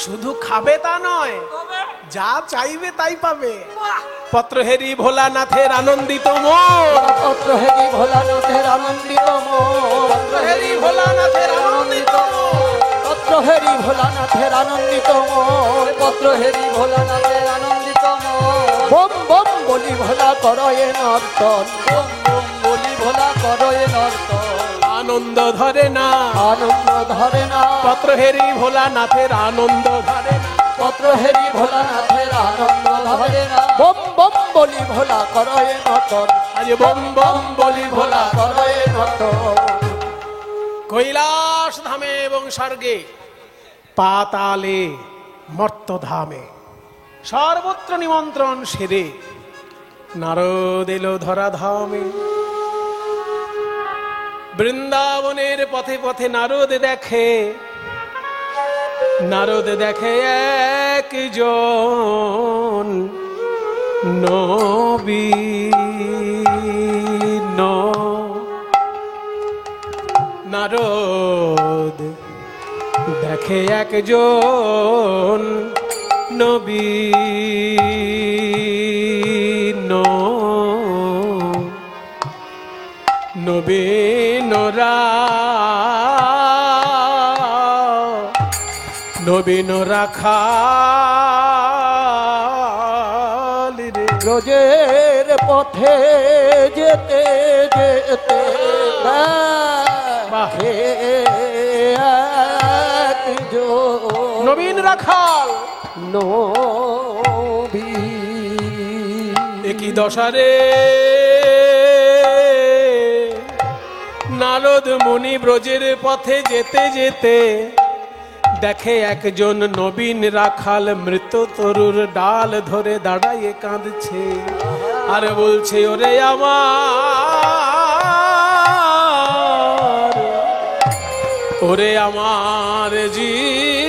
শুধু খাবে তা নয়, যা চাইবে তাই পাবে। পত্র হেরি ভোলানাথের আনন্দিত মন, পত্র হেরি ভোলানাথের আনন্দিত মন, পত্র হেরি ভোলানাথের আনন্দিত মন, পত্র হেরি ভোলানাথের আনন্দিত মন, পত্র হেরি ভোলানাথের আনন্দিত মন। বোম বোম বলি ভোলা করয়ে নর্তন, বোম বোম বলি ভোলা করয়ে নর্তন। আনন্দ ধরে না, আনন্দ ধরে না, পত্র হেরি ভোলানাথের আনন্দ ধরে না। পত্র হেরি ভোলানাথের আনন্দ ধরে না বম বম বলি ভোলা করয়ে নটন আজ বম বম বলি ভোলা করয়ে নটন কৈলাস ধামে এবং স্বর্গে, পাতালে, মর্তধামে সর্বত্র নিমন্ত্রণ সেরে নারদ এলো ধরাধামে। বৃন্দাবনের পথে পথে নারদ দেখে একজন নবীন। নারদ দেখে একজন নবীন, নবীন রাখাল রে। রোজের পথে যেতে যেতে বাহে একজন নবীন রাখাল নবী একই দশারে নারদ মুনি ব্রজের পথে যেতে যেতে দেখে একজন নবীন রাখাল মৃত তরুর ডাল ধরে দাঁড়াইয়ে কাঁদছে আর বলছে, ওরে আমার জীবন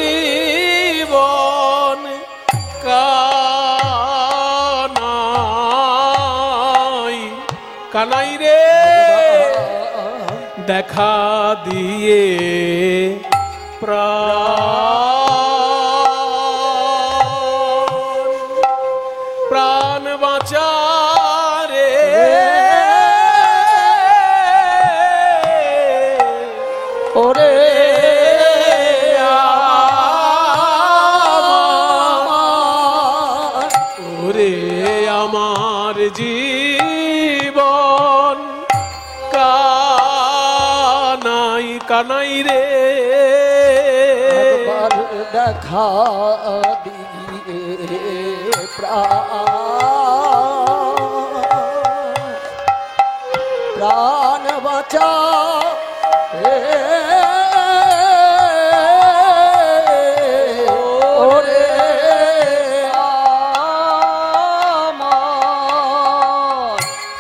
কানাই রে, দেখা দিয়ে প্রাণ বাঁচারে। ওরে ওরে আমার জীবন কানাই রে, দেখা দিয়ে প্রাণ বাঁচা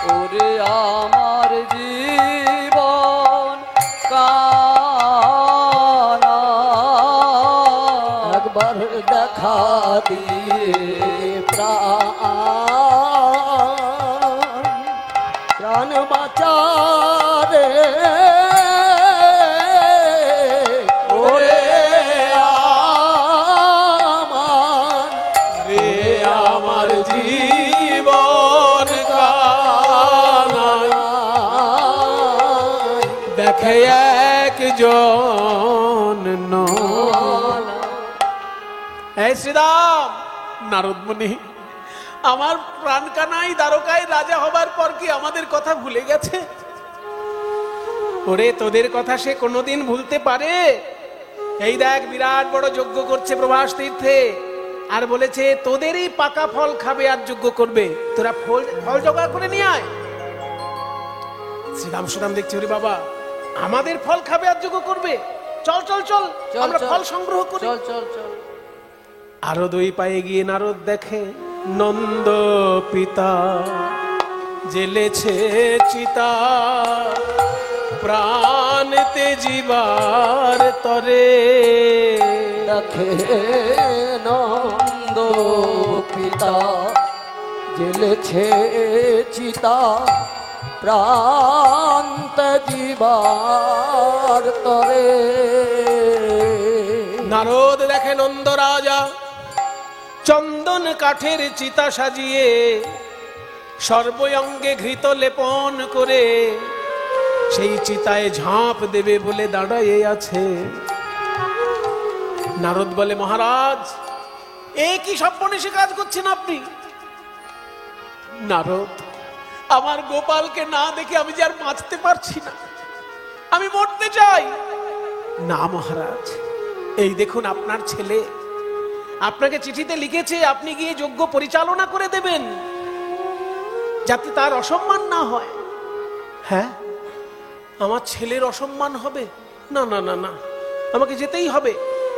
ওরে আমার জীবন কানা একবার দেখা দিয়ে প্রাণ বাঁচা রে। ওরে আমার জীবন কানাই দেখে একজন এই শ্রীরাম। নারদ মুনি, আমার প্রাণ কানাই দ্বারকায় রাজা হবার পর কি আমাদের কথা ভুলে গেছে? ওরে তোদের কথা সে কোনোদিন ভুলতে পারে? এই দেখ বিরাট বড় যজ্ঞ করছে প্রভাস তীর্থে, আর বলেছে তোদেরই পাকা ফল খাবে আর যজ্ঞ করবে, তোরা ফল জোগাড় করে নিয়ে আয়। শ্রীরাম সুদাম দেখছে, ওরে বাবা আমাদের ফল খাবে আর যজ্ঞ করবে, চল চল চল আমরা ফল সংগ্রহ করি। চল চল চল। আরো দুই পায়ে গিয়ে নারদ দেখে নন্দ পিতা জেলেছে চিতা, প্রাণ তেজিবার তরে। দেখে নন্দ পিতা জেলেছে চিতা, প্রাণ তেজিবার তরে। নারদ দেখে নন্দ রাজা চন্দন কাঠের চিতা সাজিয়ে সর্বঙ্গে ঘৃত লেপন করে সেই চিতায় ঝাঁপ দেবে বলে দাঁড়াইয়ে আছে। নারদ বলে, মহারাজ এ কি সপ্পনেশে কাজ করছেন আপনি? নারদ, আমার গোপালকে না দেখে আমি যে আর বাঁচতে পারছি না, আমি মরতে চাই। না মহারাজ, এই দেখুন আপনার ছেলে আপনাকে চিঠিতে লিখেছে আপনি গিয়ে যজ্ঞ পরিচালনা করে দেবেন, যাতে তার অসম্মান না হয়। হ্যাঁ, আমার ছেলের অসম্মান হবে? না না না না, আমাকে যেতেই হবে,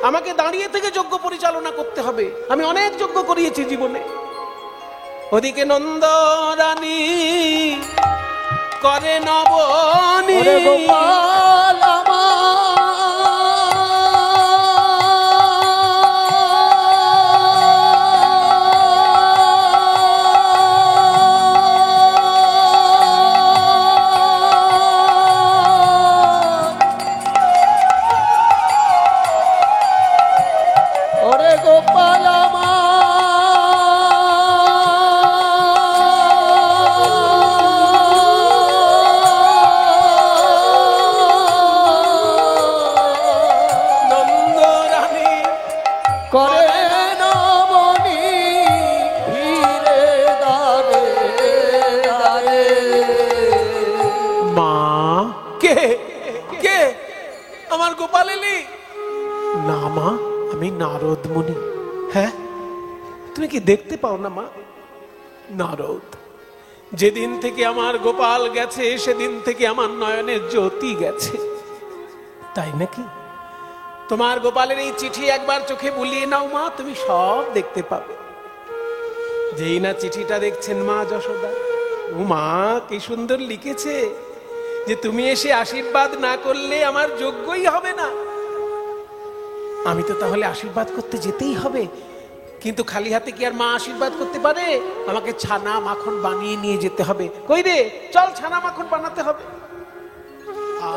আমাকে দাঁড়িয়ে থেকে যজ্ঞ পরিচালনা করতে হবে। আমি অনেক যজ্ঞ করিয়েছি জীবনে। ওদিকে নন্দরানী করে নবনী, ওরে গোপাল নারদ মুনি। হ্যাঁ, তুমি কি দেখতে পাও না মা? নারদ, যেদিন থেকে আমার গোপাল গেছে সেদিন থেকে আমার নয়নের জ্যোতি গেছে, তাই নাকি? তোমার গোপালের এই চিঠি একবার চোখে বুলিয়ে নাও মা, তুমি সব দেখতে পাবে। যেই না চিঠিটা দেখছেন মা যশোদা, ও মা কি সুন্দর লিখেছে যে তুমি এসে আশীর্বাদ না করলে আমার যোগ্যই হবে না। আমি তো তাহলে আশীর্বাদ করতে যেতেই হবে, কিন্তু খালি হাতে কি আর মা আশীর্বাদ করতে পারে? আমাকে ছানা মাখন বানিয়ে নিয়ে যেতে হবে। কই রে, চল ছানা মাখন বানাতে হবে।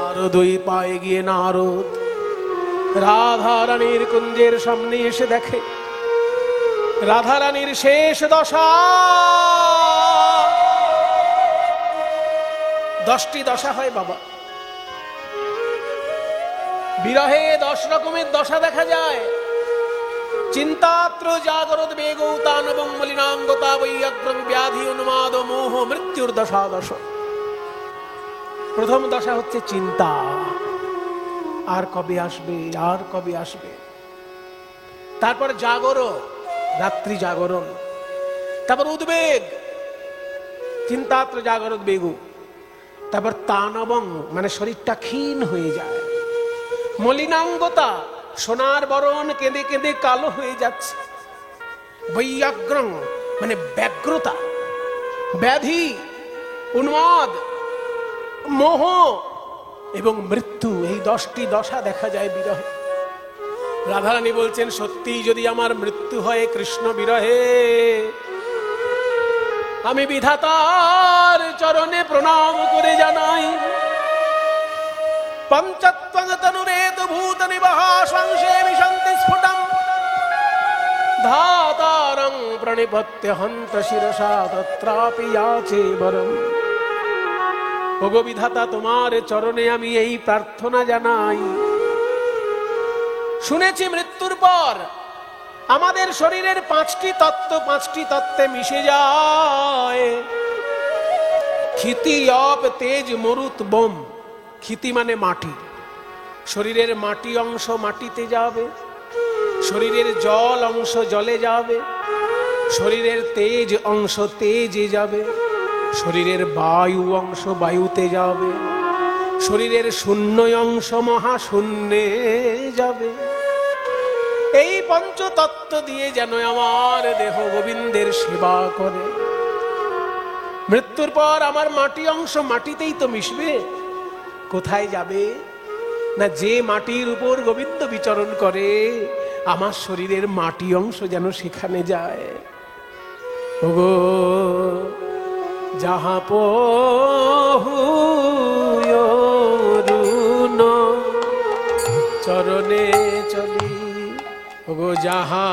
আরো 2 পা এগিয়ে নারদ রাধা রানীর কুঞ্জের সামনে এসে দেখে রাধা রানীর শেষ দশা। 10টি দশা হয় বাবা, বিরহে 10 রকমের দশা দেখা যায়। চিন্তাত্র জাগরত বেগৌতান এবং মলিনাঙ্গতা বৈয়গ্রম ব্যাধি উন্মাদ মোহ মৃত্যুর দশা দশ। প্রথম দশা হচ্ছে চিন্তা, আর কবে আসবে, আর কবে আসবে। তারপর জাগরণ, রাত্রি জাগরণ। তারপর উদ্বেগ, চিন্তাত্র জাগরত বেগু। তারপর তানবং, মানে শরীরটা ক্ষীণ হয়ে যায়। মলিনাঙ্গতা, সোনার বরণ কেঁদে কেঁদে কালো হয়ে যাচ্ছে। বৈয়াগ্রং, মানে ব্যগ্রতা। ব্যাধি, উন্মাদ, মোহ এবং মৃত্যু, এই 10টি দশা দেখা যায় বিরহে। রাধারানী বলছেন, সত্যি যদি আমার মৃত্যু হয় কৃষ্ণ বিরহে, আমি বিধাতার চরণে প্রণাম করে জানাই, পঞ্চত্বং তনুরেত ভূত নিবাহাসং সেমি শান্তি স্ফুটং ধাতারং প্রণিপত্য হন্ত শিরসা তত্রাপি যাচে বরং। ওগো বিধাতা, তোমার চরণে আমি এই প্রার্থনা জানাই। শুনেছি মৃত্যুর পর আমাদের শরীরের 5টি তত্ত্ব 5টি তত্ত্বে মিশে যায়। ক্ষিতি, অপ, তেজ, মরুত, বোম। ক্ষিতি মানে মাটি, শরীরের মাটি অংশ মাটিতে যাবে, শরীরের জল অংশ জলে যাবে, শরীরের তেজ অংশ তেজে যাবে, শরীরের বায়ু অংশ বায়ুতে যাবে, শরীরের শূন্য অংশ মহাশূন্যে যাবে। এই পঞ্চতত্ত্ব দিয়ে যেন আমার দেহ গোবিন্দের সেবা করে। মৃত্যুর পর আমার মাটি অংশ মাটিতেই তো মিশবে, কোথায় যাবে না? যে মাটির উপর গোবিন্দ বিচরণ করে, আমার শরীরের মাটি অংশ যেন সেখানে যায়। ওগো যাহা পহুন চরণে চলি, ওগো যাহা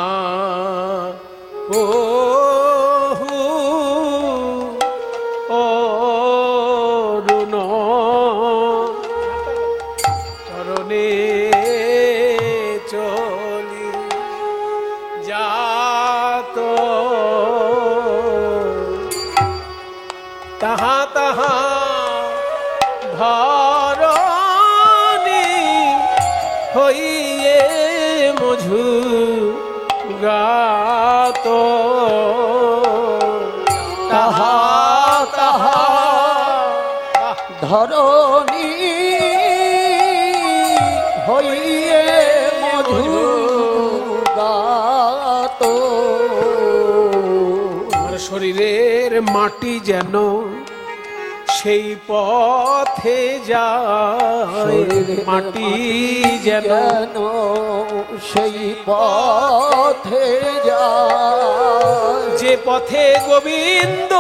পহু অরুণ চরণে চলি যাত, তাহা তাহা ধরণী হইয়ে মঝু গাত তাহা তাহা ধরণী হইয়ে মধু গাত। আমার শরীরের মাটি যেন সেই পথে যায়, মাটি যেন সেই পথে যায়, যে পথে গোবিন্দ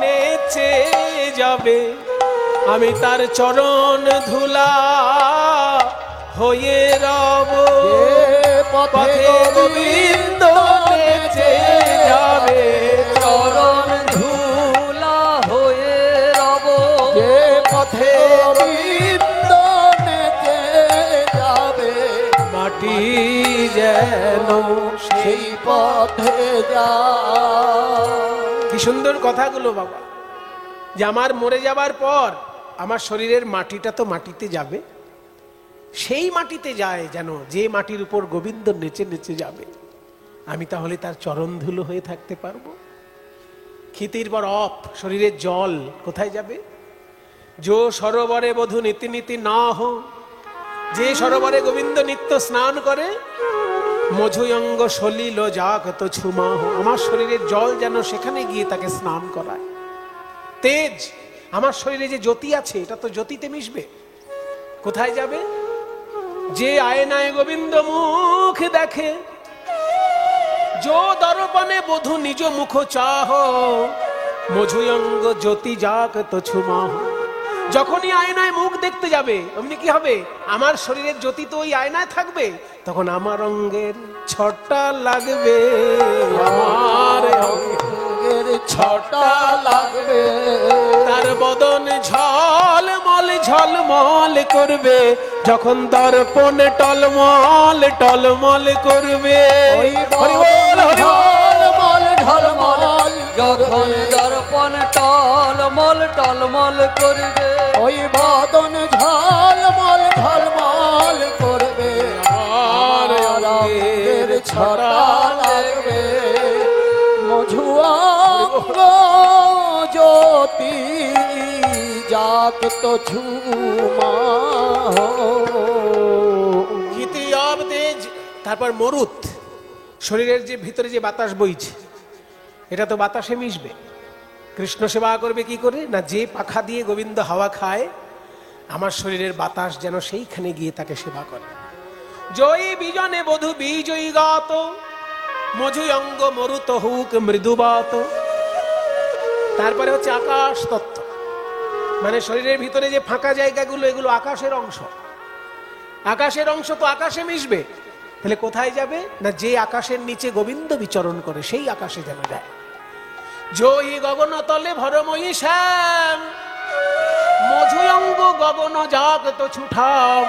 নেচে যাবে, আমি তার চরণ ধুলা হয়ে রব। পথে গোবিন্দ নেচে যাবে, চরণ ধুলা হয়ে রব। যে পথে গোবিন্দ নেচে যাবে, মাটি যেন সেই পথে যায়। কি সুন্দর কথাগুলো বাবা, যে আমার মরে যাবার পর আমার শরীরের মাটিটা তো মাটিতে যাবে, সেই মাটিতে যায় যেন যে মাটির উপর গোবিন্দ নেচে নেচে যাবে, আমি তাহলে তার চরণ ধুলো হয়ে থাকতে পারবো। ক্ষিতির পর অপ শরীরের জল কোথায় যাবে? যো সরোবরে বধূ নীতি নীতি না হো, যে সরোবরে গোবিন্দ নিত্য স্নান করে, মধুয়ঙ্গ সলিল যাক তো ছুমা হো, আমার শরীরের জল যেন সেখানে গিয়ে তাকে স্নান করায়। তেজ, আমার শরীরে যে জ্যোতি আছে এটা তো জ্যোতিতে মিশবে, কোথায় যাবে? যে আয়নায় গোবিন্দ মুখ দেখে, যো দর্পণে বধূ নিজ মুখ চাহ, মধুয়ঙ্গ জ্যোতি যাক তো ছুমা হো। যখনই আয়নায় মুখ দেখতে যাবে অমনি কি হবে? আমার শরীরের জ্যোতি তো ওই আয়নায় থাকবে, তখন আমার অঙ্গের ছটা লাগবে, আমার অঙ্গের ছটা লাগবে, তার বদন ঝলমল ঝলমল করবে, যখন দর্পণ টলমল টলমল করবে। হরি বল, হরি বল। ঝলমল ঝলমল যখন দর্পণ টলমল টলমল করবে, ওই বদন ঝলমল ঝলমল করবে, আমার অঙ্গের ছটা লাগবে, মধুয়াঙ্গ জ্যোতি যাক তো ঝুমা। ক্ষিতি অব তেজ, তারপর মরুত, শরীরের যে ভিতরে যে বাতাস বইছে এটা তো বাতাসে মিশবে। কৃষ্ণ সেবা করবে কি করে? না যে পাখা দিয়ে গোবিন্দ হাওয়া খায়, আমার শরীরের বাতাস যেন সেইখানে গিয়ে তাকে সেবা করে। জয়ী বিজনে বধূ বিজয়ী গাত, মধুয়ঙ্গ মরুত হুক মৃদুবাত। তারপরে হচ্ছে আকাশ তত্ত্ব, মানে শরীরের ভিতরে যে ফাঁকা জায়গাগুলো এগুলো আকাশের অংশ, আকাশের অংশ তো আকাশে মিশবে, তাহলে কোথায় যাবে? না যে আকাশের নিচে গোবিন্দ বিচরণ করে সেই আকাশে যেন যায়। জয়ী গগন তলে ভরময়ী শ্যাম, মধুয়ঙ্গ গগন যাক তো ছুঠাম।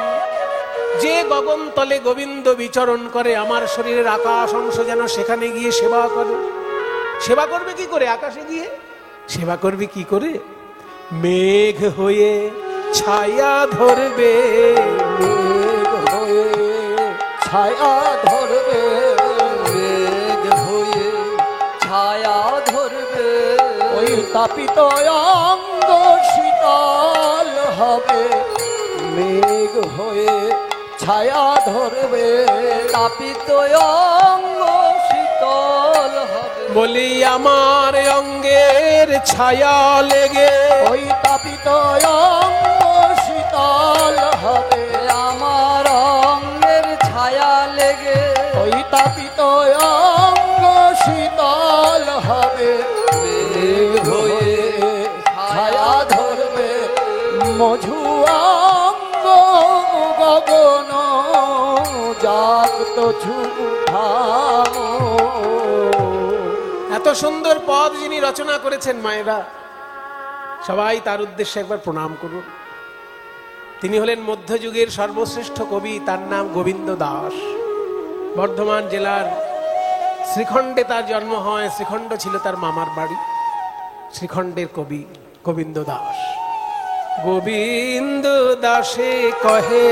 যে গগন তলে গোবিন্দ বিচরণ করে, আমার শরীরের আকাশ অংশ যেন সেখানে গিয়ে সেবা করে। সেবা করবে কি করে? আকাশে গিয়ে সেবা করবে কি করে? মেঘ হয়ে ছায়া ধরবে, মেঘ হয়ে ছায়া ধরবে, মেঘ হয়ে ছায়া ধরবে, ওই তাপিত অঙ্গ শীতল হবে, মেঘ হয়ে ছায়া ধরবে, তাপিত অঙ্গ শীতল হবে। বলি আমার অঙ্গের ছায়া লেগে, ওই তাপিত অঙ্গ শীতল হবে, আমার অঙ্গের ছায়া লেগে, ওই তাপিত অঙ্গ শীতল হবে, মেঘ হয়ে ছায়া ধরবে, মধুয়াঙ্গ গগন যাক তো ঝুঠাম। এত সুন্দর পদ যিনি রচনা করেছেন মায়েরা, সবাই তার উদ্দেশ্যে একবার প্রণাম করুন। তিনি হলেন মধ্যযুগের সর্বশ্রেষ্ঠ কবি, তার নাম গোবিন্দ দাস। বর্ধমান জেলার শ্রীখণ্ডে তার জন্ম হয়, শ্রীখণ্ড ছিল তার মামার বাড়ি। শ্রীখণ্ডের কবি গোবিন্দ দাস। গোবিন্দ দাসে কহে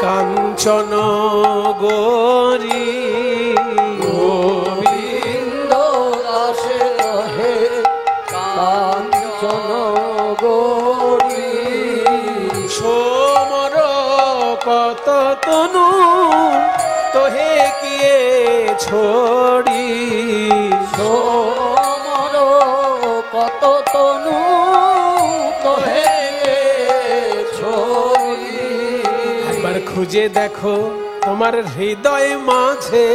কাঞ্চন গৌরী গোবিন্দ দাসে কহে কাঞ্চন গৌরী সোমর কত তনু তোহে কিয়ে ছোড়ি সোমর কত তনু তোহে ছড়ি একবার খুঁজে দেখো তোমার হৃদয় মাঝে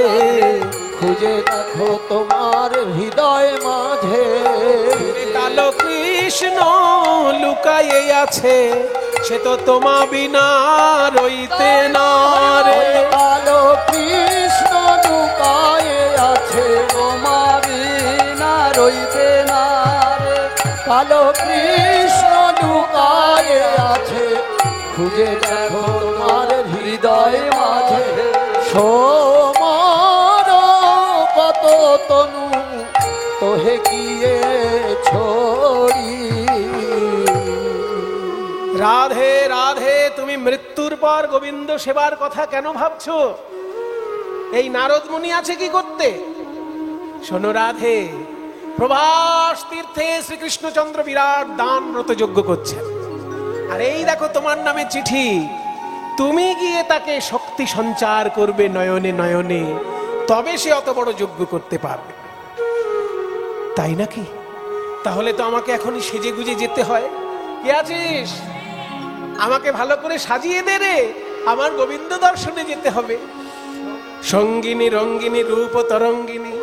খুঁজে দেখো তোমার হৃদয় মাঝে কালো কৃষ্ণ লুকায়ে আছে সে তো তোমা বিনা রইতে না রে কালো কৃষ্ণ লুকায়ে আছে তোমার বিনা রইতে না রে কালো কৃষ্ণ লুকায়ে আছে খুঁজে দেখো তোমার হৃদয় মাঝে সোমর কত তনু তোহে গিয়ে ছড়ি রাধে রাধে তুমি মৃত্যুর পর গোবিন্দ সেবার কথা কেন ভাবছো? এই নারদ মুনি আছে কি করতে? শোনো রাধে, প্রভাস তীর্থে শ্রীকৃষ্ণচন্দ্র বিরাট দানব্রত যজ্ঞ করছেন, আর এই দেখো তোমার নামে চিঠি। তুমি গিয়ে তাকে শক্তি সঞ্চার করবে নয়নে নয়নে, তবে সে অত বড় যজ্ঞ করতে পারবে, তাই নাকি? তাহলে তো আমাকে এখনই সেজে গুজে যেতে হয়। কে আছিস? আমাকে ভালো করে সাজিয়ে দে রে, আমার গোবিন্দ দর্শনে যেতে হবে। সঙ্গিনী রঙ্গিনী রূপ তরঙ্গিনী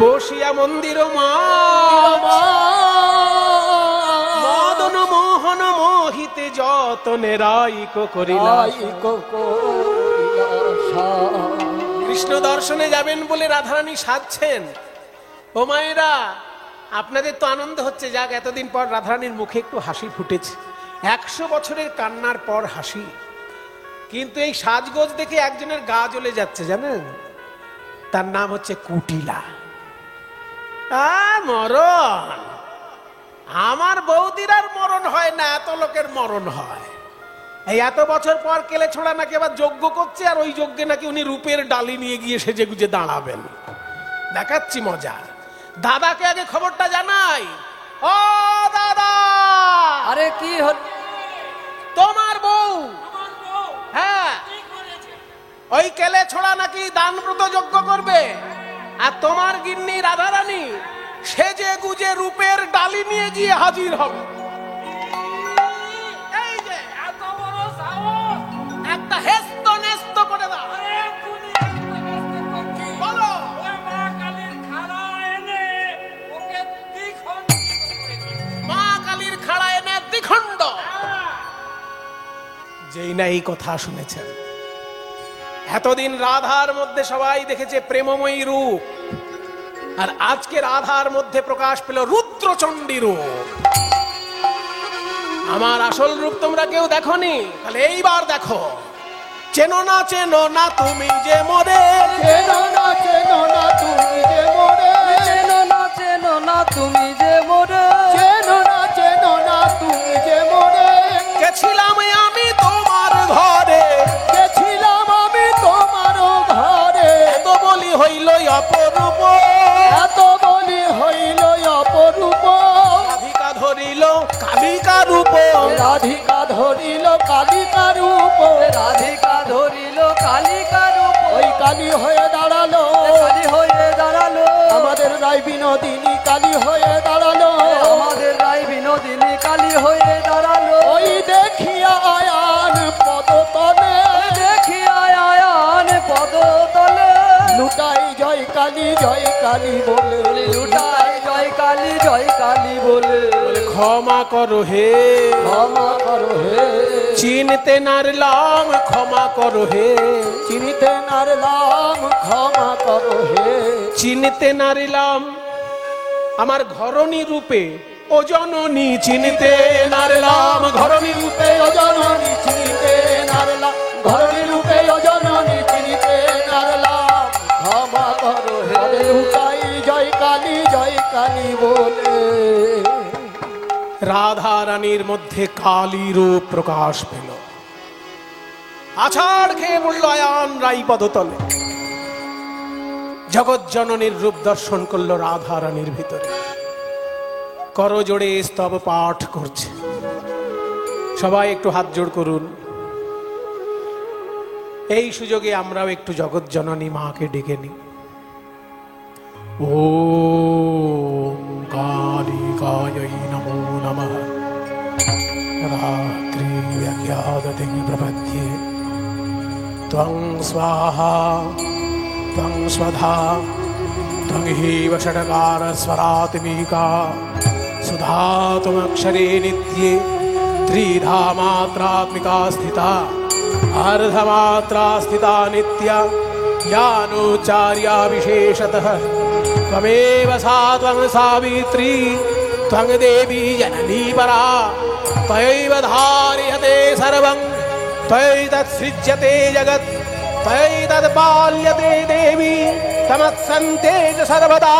বসিয়া মন্দির মা মদন মোহন মোহিতে যতনে রাইক করিলা। কৃষ্ণ দর্শনে যাবেন বলে রাধারানী সাজছেন। ও মায়েরা, আপনাদের তো আনন্দ হচ্ছে, যাক এতদিন পর রাধারানীর মুখে একটু হাসি ফুটেছে। 100 বছরের কান্নার পর হাসি। কিন্তু এই সাজগোজ দেখে একজনের গা জ্বলে যাচ্ছে, জানেন? তার নাম হচ্ছে কুটিলা। মরণ, আমার বৌদির আর মরণ হয় না, এত লোকের মরণ হয়। এই এত বছর পর কেলে ছোড়া নাকি আবার যজ্ঞ করছে, আর ওই যজ্ঞে নাকি উনি রূপের ডালি নিয়ে গিয়ে সেজে গুজে দাঁড়াবেন। দেখাচ্ছি মজা। দাদাকে আগে খবরটা জানাই। ও দাদা! আরে কি হল? তোমার বউ, হ্যাঁ, ওই কেলে ছোড়া নাকি দানব্রত যজ্ঞ করবে, আর তোমার গিন্নি রাধারানী সেজে গুজে রূপের ডালি নিয়ে গিয়ে হাজির হবে। এই যে এত বড় সাহস! একটা হেস্ত নেস্ত করে দাও। বলো। ওই মা কালীর খাড়া এনে ওকে দ্বিখণ্ড করে দিয়েছে। মা কালীর খাড়া এনে দ্বিখণ্ড। যেই না এই কথা শুনেছেন, এতদিন রাধার মধ্যে সবাই দেখেছে প্রেমময়ী রূপ, আর আজকে রাধার মধ্যে প্রকাশ পেল রুদ্রচণ্ডী রূপ। আমার আসল রূপ তোমরা কেউ দেখোনি, তাহলে এইবার দেখো। চেনো না তুমি যে মোরে, চেনো না তুমি যে মোরে, চেনো না তুমি যে মোরে, চেনো না তুমি যে মোরে, গেছিলাম আমি তোমার ঘরে, গেছিলাম আমি তোমার ঘরে, এত বলি হইল অপরূপ, এত বলি হইল অপরূপ, রাধিকা ধরিল কালিকা রূপ, রাধিকা ধরিল কালিকা রূপ, রাধিকা ধরিল কালিকা রূপ, ওই কালী হয়ে দাঁড়ালো, কালী হয়ে দাঁড়ালো, আমাদের রায় বিনোদিনী কালী হয়ে দাঁড়ালো, আমাদের রায় বিনোদিনী কালী হয়ে দাঁড়ালো, ওই দেখিয়া আয়ান পদতলে, দেখিয়া আয়ান পদতলে, লুটাই জয় কালী বলে, লুটাই জয় কালী বলে, ক্ষমা করো হে, ক্ষমা করো হে, চিনতে নারলাম ক্ষমা করো হে, চিনিতে নারলাম ক্ষমা করো হে, চিনতে নারলাম আমার ঘরণী রূপে ও জননী, চিনতে নারলাম ঘরণী রূপে ও জননী চিনিতে নারলাম, ঘরণী রূপে ও জননী চিনিতে নারলাম, ক্ষমা করো হে, লুটাই জয় কালী বলে। রাধা রানীর মধ্যে কালী রূপ প্রকাশ পেল। আছাড় খেয়ে পড়ল আয়ান রাই পদতলে। জগৎ জননীর রূপ দর্শন করলো রাধা রানীর ভিতরে, করজোড়ে স্তব পাঠ করছে। সবাই একটু হাত জোড় করুন। এই সুযোগে আমরাও একটু জগৎ জননী মাকে ডেকে নিই। ওম কালিকাयै নমো নমঃ। রাত্রি অজ্ঞাদতে প্রপদ্যে ত্বং স্বাহা ত্বং স্বধা ত্বং হিব ষটকার স্বরাত্মিকা সুধা ত্বমক্ষরে নিত্যে ত্রিধা মাত্রাত্মিকা স্থিতা अर्धमात्रा स्थिता नित्या ज्ञानोच्चार्या विशेषतः त्वमेव सा त्वं सावित्री त्वं देवी जननी परा त्वयैव धार्यते सर्वं त्वयैतत्सृज्यते जगत् त्वयैतत्पाल्यते देवी तमत्सन्ते च सर्वदा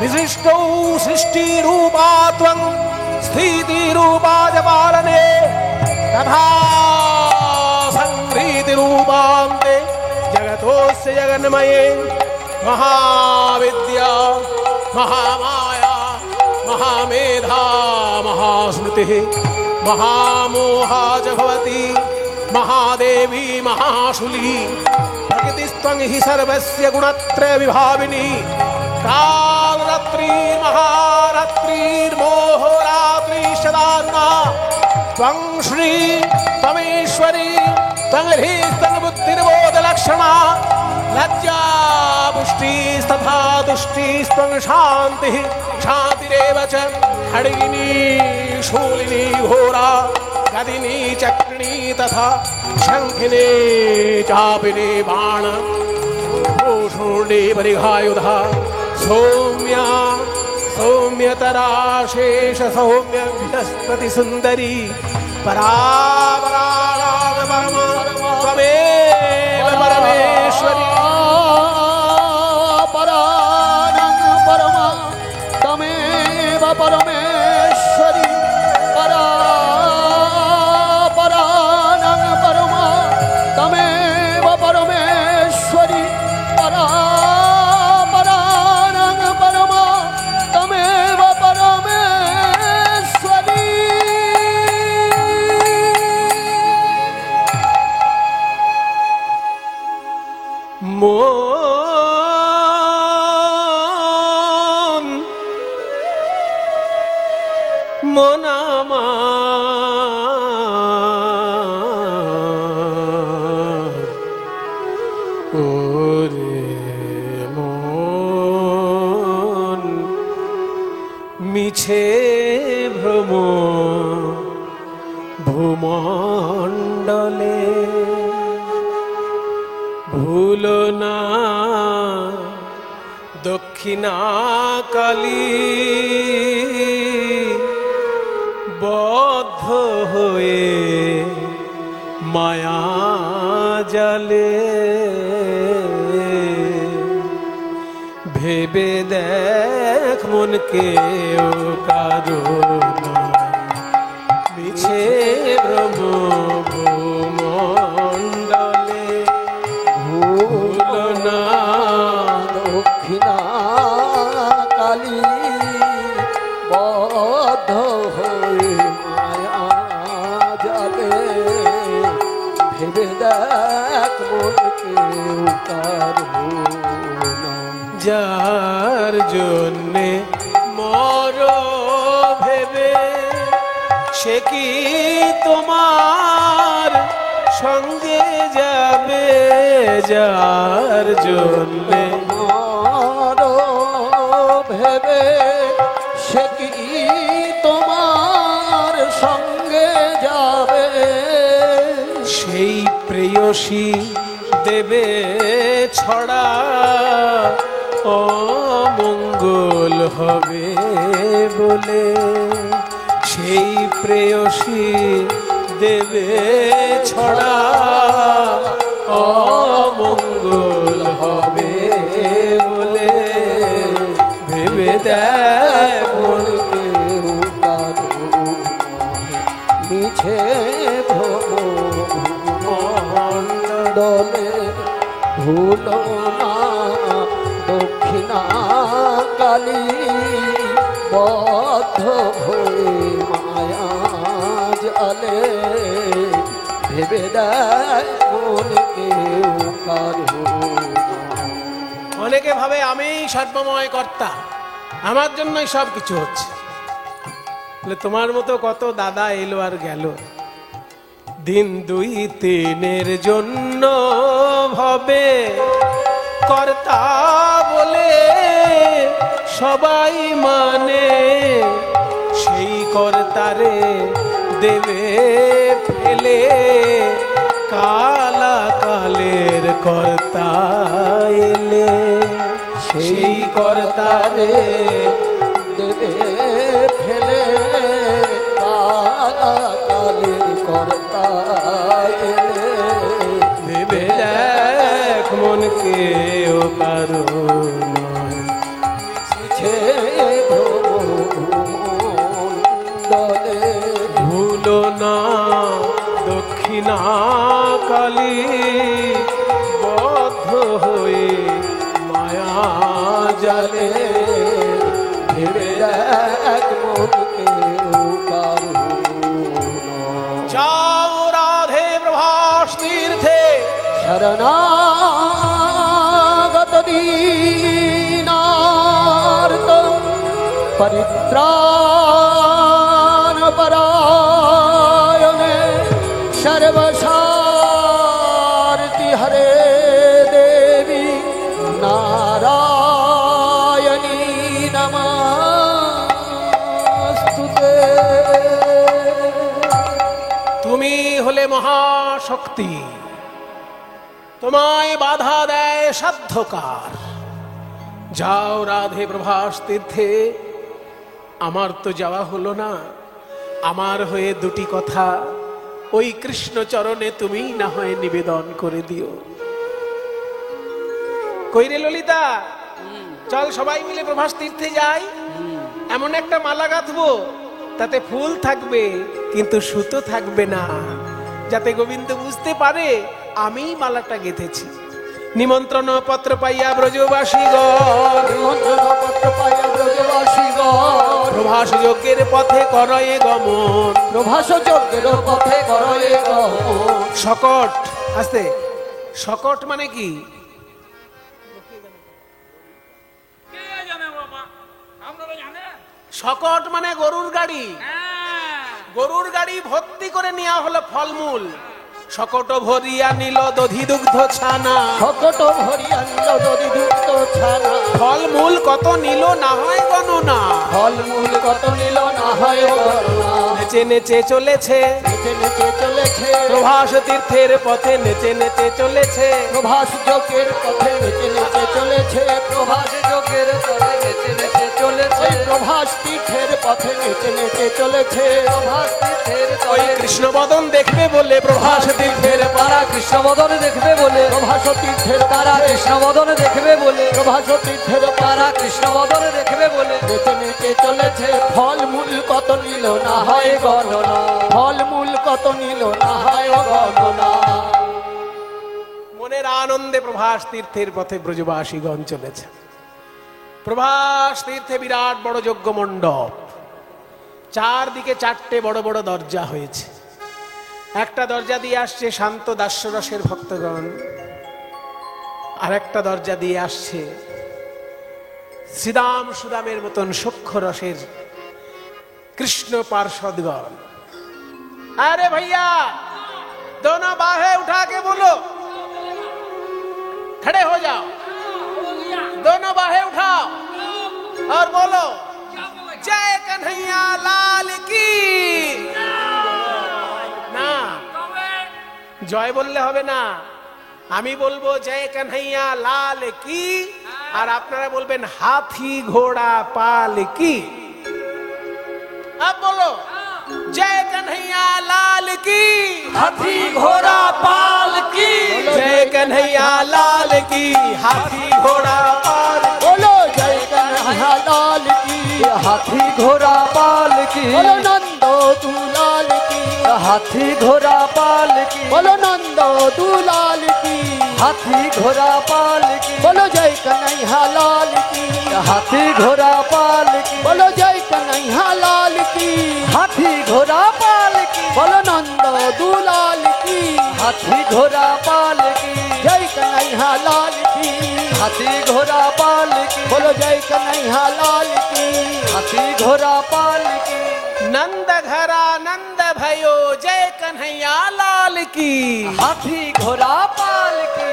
विशिष्टौ सृष्टिरूपा त्वं स्थितिरूपा च पालने तथा रूपान्ते जगतोस्य जगन्मये महाविद्या महामाया महामेधा महास्मृतिः महामोहा च भवति महादेवी महाशूली प्रकृतिस्त्वं हि सर्वस्य गुणत्रय विभाविनी कालरात्रिर्महारात्रिर्मोहरात्रिश्चदान्ना त्वं श्री त्वमेश्वरी त्वं बुद्धिर्बोधलक्षणा लज्जा पुष्टिस्तथा तुष्टिस्त्वं शान्तिः शान्तिरेव च खड्गिनी शूलिनी घोरा गदिनी चक्रिणी तथा शङ्खिनी चापिनी बाण भूषुण्डी परिघायुधा सौम्या सौम्यतरा शेष सौम्य विलस्पति सुन्दरी परापराणां परमा त्वमेव परमेश्वरी परानं परमा त्वमेव परमेश्वरी परापरानं परमा त्वमेव परमेश्वरी परापरानं परमा त्वमेव परमेश्वरी মন আমার ওরে মন মিছে ভ্রম ভূমণ্ডলে ভুলো না দক্ষিণা কালী বদ্ধ হয়ে মায়া জালে ভেবে দেখ মনকে ও কারো মিছে ভ্রম ভূমণ্ডলে ভুলো না দক্ষিণা কালী বদ্ধ হয়ে মায়া জালে ভেবে দেখ মনকে কারো যার জন্যে মর ভেবে সে কি তোমার সঙ্গে যাবে যার জন্যে ভেবে সে কি তোমার সঙ্গে যাবে সেই প্রেয়সী দেবে ছড়া অমঙ্গল হবে বলে সেই প্রেয়সী দেবে ছড়া অমঙ্গল হবে বলে ভেবে দেখ মনকে মিছে ভ্রম ভুলো না দক্ষিণা কালী বদ্ধ হয়ে মায়া জালে ভেবে দেয় মনে কেউ কারো অনেকে ভাবে আমিই সর্বময় কর্তা, আমার জন্যই সব কিছু হচ্ছে। তোমার মতো কত দাদা এলো আর গেল, দিন দুই তিনের জন্য ভাবে কর্তা বলে সবাই মানে, সেই কর্তারে দেবে ফেলে কালা কালের কর্তা এলে, সেই কর্তারে দেবে ফেলে কালের কর্তা এলে দেবে এক মন কেউ কারো নয়, ছে দলে ভুলো না দক্ষিণা কালী বদ্ধ হয়ে মায়া জালে ভেবে এক মন কেউ কারো যাও রাধে প্রভাস তীর্থে শরণাগত দীনার্ত পরিত্রাণ পরায়ণে সর্বসারতি হরে দেবী নারায়ণী নমস্তুতে। তুমি হলে মহাশক্তি, তোমায় বাধা দেয় সাধ্যকার। যাও রাধে প্রভাস তীর্থে, আমার তো যাওয়া হলো না, আমার হয়ে দুটি কথা ওই কৃষ্ণ চরণে তুমি না হয় নিবেদন করে দিও। কইরে ললিতা, চল সবাই মিলে প্রভাস তীর্থে যাই, এমন একটা মালা গাঁথবো তাতে ফুল থাকবে কিন্তু সুতো থাকবে না, যাতে গোবিন্দ বুঝতে পারে আমি মালাটা গেঁথেছি। নিমন্ত্রণ পত্র পাইয়া ব্রজবাসীগণ, পত্র পাইয়া ব্রজবাসীগণ প্রভাস যজ্ঞের পথে করয়ে গমন, প্রভাস যজ্ঞের পথে করয়ে গমন। শকট, আস্তে, শকট মানে কি? কে জানে বাবা, আপনারা জানেন? শকট মানে গরুর গাড়ি। হ্যাঁ, গরুর গাড়ি ভর্তি করে নেওয়া হলো ফলমূল, শকট ভরিয়া নিল দধি দুগ্ধ ছানা। শকট ভরিয়া নিল দধি দুগ্ধ ছানা। ফলমূল কত নিল না হয় গণনা, ফলমূল কত নিল না হয় গণনা। নেচে নেচে চলেছে, নেচে নেচে চলেছে প্রভাস তীর্থের পথে নেচে নেচে চলেছে, প্রভাস যজ্ঞের পথে নেচে নেচে চলেছে। প্রভাস যজ্ঞের তলে নেচে নেচে চলেছে, ওই প্রভাস তীর্থের পথে নেচে নেচে চলেছে। প্রভাস তীর্থের ওই তলে কৃষ্ণবদন দেখবে বলে প্রভাস তীর্থের তারা কৃষ্ণবদন দেখবে বলে, প্রভাস তীর্থের তারা কৃষ্ণবদন দেখবে বলে, প্রভাস তীর্থের তারা কৃষ্ণবদন দেখবে বলে নেচে নেচে চলেছে। ফলমূল কত নিল না হয় গণনা। ফলমূল কত নিল না হয় গণনা। মনের আনন্দে প্রভাস তীর্থের পথে ব্রজবাসীগণ চলেছে। প্রভাস তীর্থে বিরাট বড় যজ্ঞ মণ্ডপ, চারদিকে চারটে বড় বড় দরজা হয়েছে। একটা দরজা দিয়ে আসছে শান্ত দাস্যরসের ভক্তগণ, আর একটা দরজা দিয়ে আসছে শ্রীদাম সুদামের মতন সূক্ষ্ম রসের কৃষ্ণ पार्षदगण। अरे भैया दोनों बाहें उठा के बोलो, खड़े हो जाओ, दोनों बाहें उठाओ और बोलो जय कन्हैया लाल की। ना জয় বললে হবে না, আমি বলবো জয় কানহাইয়া লাল কি, আর আপনারা বলবেন হাথি ঘোড়া পাল কি। अब बोलो जय कन्हैया लाल की, हाथी घोड़ा पाल की, जय कन्हैया लाल की, हाथी घोड़ा पाल। बोलो जय कन्हैया लाल की, हाथी घोड़ा पाल की, बोलो नंदो दुलाल की, हाथी घोड़ा पाल की, बोलो नंदो दुलाल की, हाथी घोड़ा पालकी बोलो जय कन्हैया लाल की, हाथी घोड़ा पालकी बोलो जय कन्हैया लाल की, हाथी घोड़ा पालकी बोलो नंद दुलाल की, हाथी घोड़ा पालकी जय कन्हैया लाल की, हाथी घोड़ा पालकी बोलो जय कन्हैया लाल की, हाथी घोड़ा पालकी नंद घरा नंद भयो जय कन्हैया लाल की। हाथी घोड़ा पालकी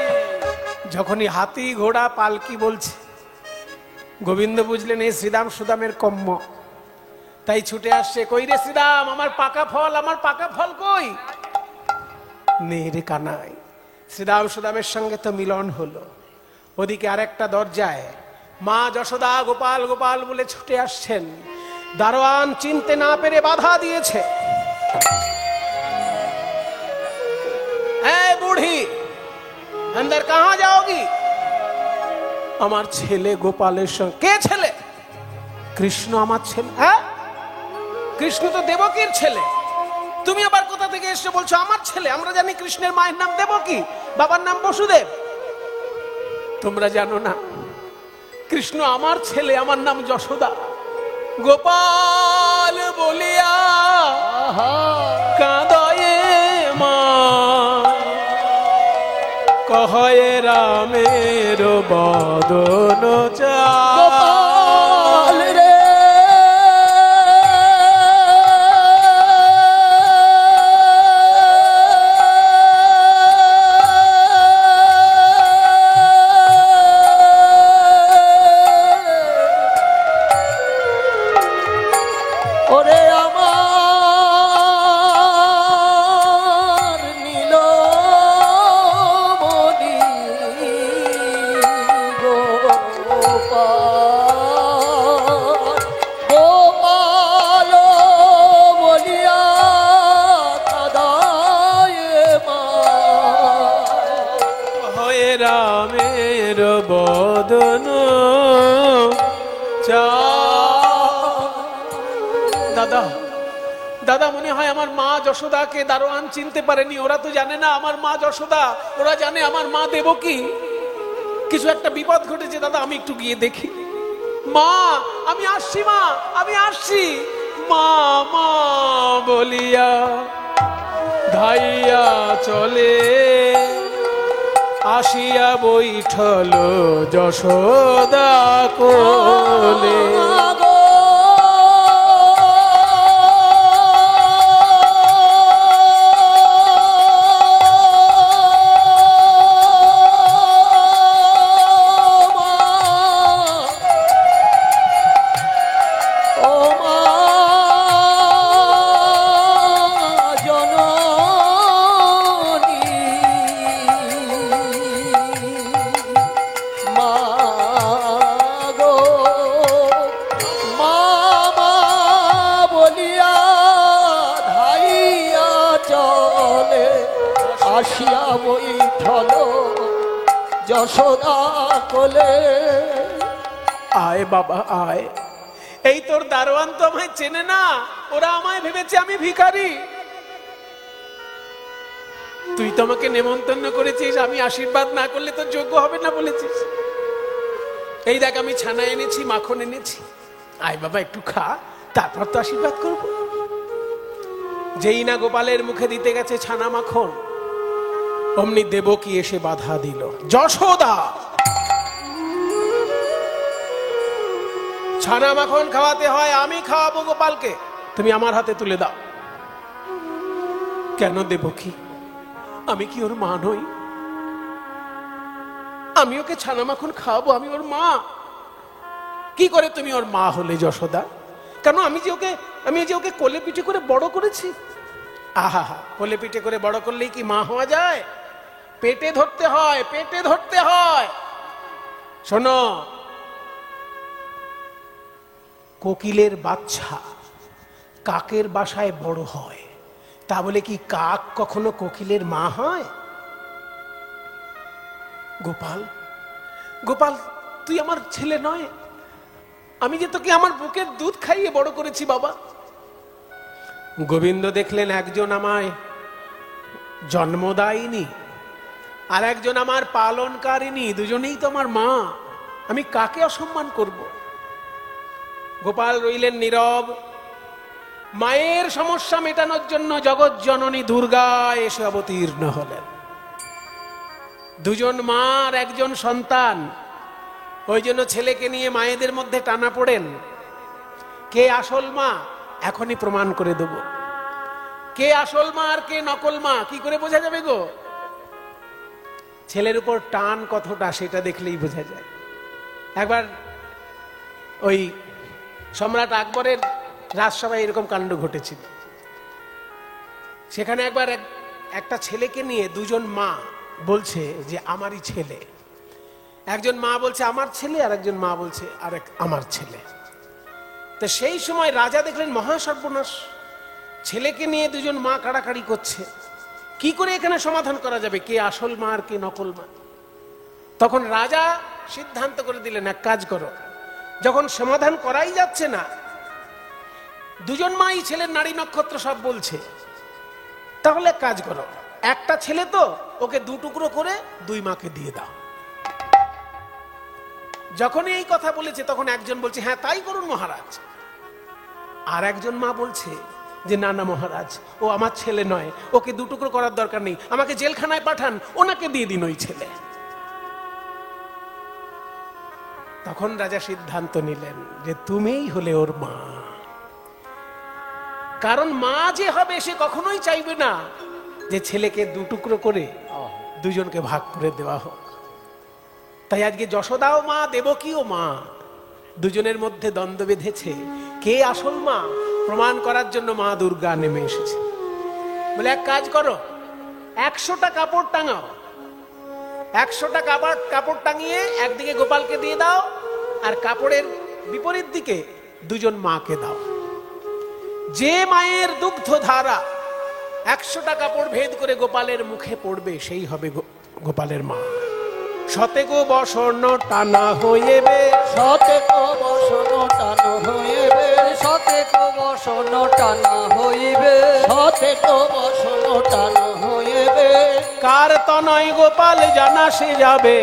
যখনই হাতি ঘোড়া পালকি বলছে, গোবিন্দ বুঝলেন এই শ্রীরাম সুদামের কম্য, তাই ছুটে আসছে। কই রে শ্রীরাম, আমার পাকা ফল কই? নেই রে কানাই। শ্রীরাম সুদামের সঙ্গে তো মিলন হলো। ওদিকে আরেকটা দরজায় মা যশোদা গোপাল গোপাল বলে ছুটে আসছেন। দারোয়ান চিনতে না পেরে বাধা দিয়েছে। এই বুড়ি, अंदर कहां जाओगी? আমার ছেলে গোপালের সঙ্গে। কে ছেলে? কৃষ্ণ আমার ছেলে। হ্যাঁ, কৃষ্ণ তো দেবকীর ছেলে। তুমি আবার কোথা থেকে এসে বলছো আমার ছেলে? আমরা জানি কৃষ্ণের মায়ের নাম দেবকী, বাবার নাম বসুদেব। তোমরা জানো না কৃষ্ণ আমার ছেলে, আমার নাম যশোদা। গোপাল বলিয়া কাঁদয়ে মা, কহয়ে রামের বদন চায়। গোপাল রে ওরে আমার নীলমণি গোপাল, গোপাল বলিয়া কাঁদায় মা, হয়ে রামের বদন চায়। দাদা দাদা, মনে হয় আমার মা যশোদাকে দারোয়ান চিনতে পারেনি। ওরা তো জানে না আমার মা যশোদা, ওরা জানে আমার মা দেবকী। কিছু একটা বিপদ ঘটেছে দাদা, আমি একটু গিয়ে দেখি। মা আমি আসছি, মা আমি আসছি। মা মা বলিয়া ধাইয়া চলে আসিয়া বৈঠল যশোদা কোলে। আসিয়া বৈঠল যশোদা কোলে। আয় বাবা আয়। এই তোর দারোয়ান তো আমায় চেনে না, ওরা আমায় ভেবেছে আমি ভিখারি। তুই তো আমাকে নেমন্তন্ন করেছিস, আমি আশীর্বাদ না করলে তোর যোগ্য হবে না বলেছিস। এই দেখ আমি ছানা এনেছি, মাখন এনেছি, আয় বাবা একটু খা, তারপর তো আশীর্বাদ করব। যেই না গোপালের মুখে দিতে গেছে ছানা মাখন, অমনি দেবকী এসে বাধা দিল। যশোদা, ছানা মাখন খাওয়াতে হয়, আমি খাওয়াবো গোপালকে, তুমি আমার হাতে তুলে দাও। কেন দেবকী, আমি কি ওর মা নই? আমি ওকে ছানা মাখন খাওয়াবো, আমি ওর মা। কি করে তুমি ওর মা হলে যশোদা? কেন আমি যে ওকে কোলে পিঠে করে বড় করেছি। আহা, কোলে পিঠে করে বড় করলেই কি মা হওয়া যায়? পেটে ধরতে হয়, পেটে ধরতে হয়। শোনো, কোকিলের বাচ্চা কাকের বাসায় বড় হয়, তা বলে কি কাক কখনো কোকিলের মা হয়? গোপাল, গোপাল তুই আমার ছেলে নয়, আমি যে তোকে আমার বুকের দুধ খাইয়ে বড় করেছি বাবা। গোবিন্দ দেখলেন একজন আমায় জন্ম দেয়নি, আর একজন আমার পালনকারিণী, দুজনেই তো আমার মা, আমি কাকে অসম্মান করব? গোপাল রইলেন নীরব। মায়ের সমস্যা মেটানোর জন্য জগৎ জননী দুর্গা এসে অবতীর্ণ হলেন। দুজন মা আর একজন সন্তান, ওই জন্য ছেলেকে নিয়ে মায়েদের মধ্যে টানা পড়েন। কে আসল মা এখনই প্রমাণ করে দেব। কে আসল মা আর কে নকল মা কি করে বোঝা যাবে গো? ছেলের উপর টান কতটা সেটা দেখলেই বোঝা যায়। একবার ওই সম্রাট আকবরের রাজসভায় এরকম কাণ্ড ঘটেছিল। সেখানে একবার একটা ছেলেকে নিয়ে দুজন মা বলছে যে আমারই ছেলে। একজন মা বলছে আমার ছেলে, আর একজন মা বলছে আরেক আমার ছেলে। তো সেই সময় রাজা দেখলেন মহা সর্বনাশ, ছেলেকে নিয়ে দুজন মা কাড়াকাড়ি করছে, কি করে এখানে সমাধান করা যাবে কে আসল মা আর কে নকল মা? তখন রাজা সিদ্ধান্ত করে দিলেন, এক কাজ করো, যখন সমাধান করাই যাচ্ছে না, দুজন মাই ছেলের নারী নক্ষত্র সব বলছে, তাহলে এক কাজ করো, একটা ছেলে তো ওকে দু টুকরো করে দুই মাকে দিয়ে দাও। যখনই এই কথা বলেছে তখন একজন বলছে হ্যাঁ তাই করুন মহারাজ, আর একজন মা বলছে যে না না মহারাজ, ও আমার ছেলে নয়, ওকে দু টুকরো করার দরকার নেই, আমাকে জেলখানায় পাঠান, ওনাকে দিয়ে দিন ওই ছেলে। তখন রাজা সিদ্ধান্ত নিলেন যে তুমিই হলে ওর মা। কারণ মা যে হবে সে কখনোই চাইবে না যে ছেলেকে দু টুকরো করে দুজনকে ভাগ করে দেওয়া হোক। তাই আজকে যশোদাও মা, দেবকীও মা, দুজনের মধ্যে দ্বন্দ্ব বেঁধেছে, কে আসল মা প্রমাণ করার জন্য মা দুর্গা নেমে এসেছে। বলে এক কাজ করো, 100টা কাপড় টাঙাও, 100টা কাপড় টাঙিয়ে একদিকে গোপালকে দিয়ে দাও, আর কাপড়ের বিপরীত দিকে দুজন মাকে দাও। যে মায়ের দুগ্ধ ধারা 100টা কাপড় ভেদ করে গোপালের মুখে পড়বে সেই হবে গোপালের মা। শতেক বসন টানা হইবে, শতেক বসন টানা হইবে, শতেক বসন টানা হইবে, শতেক বসন টানা হইবে। কার তনয় গোপাল জানা সে যাবে,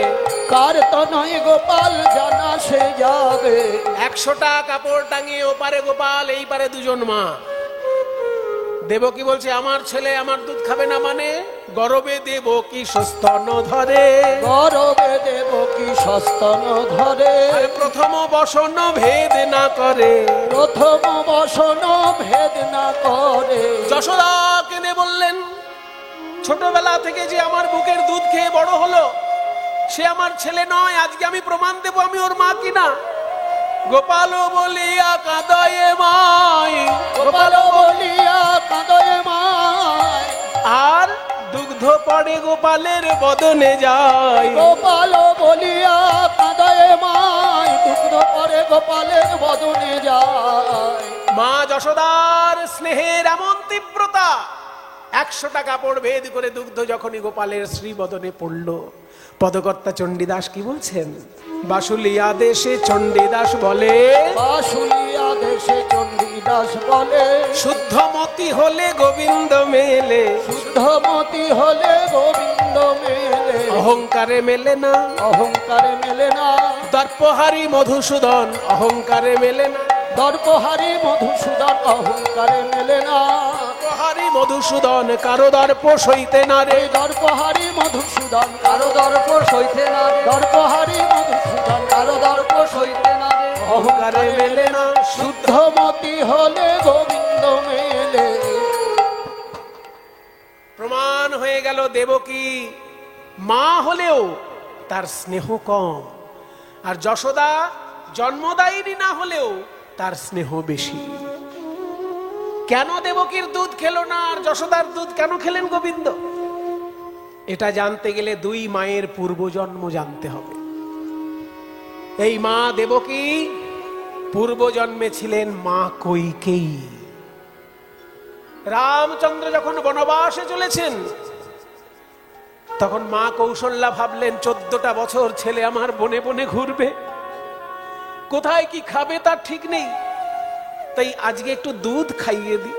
কার তনয় গোপাল জানা সে যাবে। 100টা কাপড় টাঙিয়ে ওপারে গোপাল, এই পারে দুজন মা। দেবকী বলছে আমার ছেলে আমার দুধ খাবে না, মানে গরবে দেবকী সস্তন ধরে, গরবে দেবকী সস্তন ধরে, প্রথম বসন ভেদ না করে, প্রথম বসন ভেদ না করে। যশোদা কেঁদে বললেন ছোটবেলা থেকে যে আমার বুকের দুধ খেয়ে বড় হলো সে আমার ছেলে নয়, আজকে আমি প্রমাণ দেব আমি ওর মা কিনা। গোপাল বলিয়া কাঁদয়ে মাই, গোপাল বলিয়া কাঁদয়ে মাই, আর দুগ্ধ পড়ে গোপালের বদনে যায়। গোপাল বলিয়া কাঁদয়ে মাই, দুগ্ধ পরে গোপালের বদনে যায়। মা যশোদার স্নেহের এমন তীব্রতা, 100টা কাপড় ভেদ করে দুগ্ধ যখনই গোপালের শ্রীবদনে পড়ল, পদকর্তা চণ্ডীদাস কি বলছেন? বাসুলিয়া দেশে চণ্ডীদাস বলে, বাসুলিয়া দেশে চণ্ডীদাস বলে, শুদ্ধমতি হলে গোবিন্দ মেলে, শুদ্ধমতি হলে গোবিন্দ মেলে, অহংকারে মেলে না, অহংকারে মেলে না, দর্পহারি মধুসূদন অহংকারে মেলে না, দর্পহারি মধুসূদন অহংকারে মেলে না, দর্পহারি মধুসূদন কারো দর্প সইতে না রে, দর্পহারি মধুসূদন কারো দর্প সইতে না রে, দর্পহারি মধুসূদন কারো দর্প সইতে না রে, অহংকারে মেলে না, শুদ্ধমতি হলে গোবিন্দ মেলে। প্রমাণ হয়ে গেল দেবকী মা হলেও তার স্নেহ কম, আর যশোদা জন্মদায়িনী না হলেও তার স্নেহ বেশি। কেন দেবকীর দুধ খেলো না আর যশোদার দুধ কেন খেলেন গোবিন্দ? এটা জানতে গেলে দুই মায়ের পূর্বজন্ম জানতে হবে। এই মা দেবকী পূর্বজন্মে ছিলেন মা কৈকেয়ী। রামচন্দ্র যখন বনবাসে চলেছেন তখন মা কৌশল্যা ভাবলেন 14টা বছর ছেলে আমার বনে বনে ঘুরবে, কোথায় কি খাবে তার ঠিক নেই, তাই আজকে একটু দুধ খাইয়ে দি।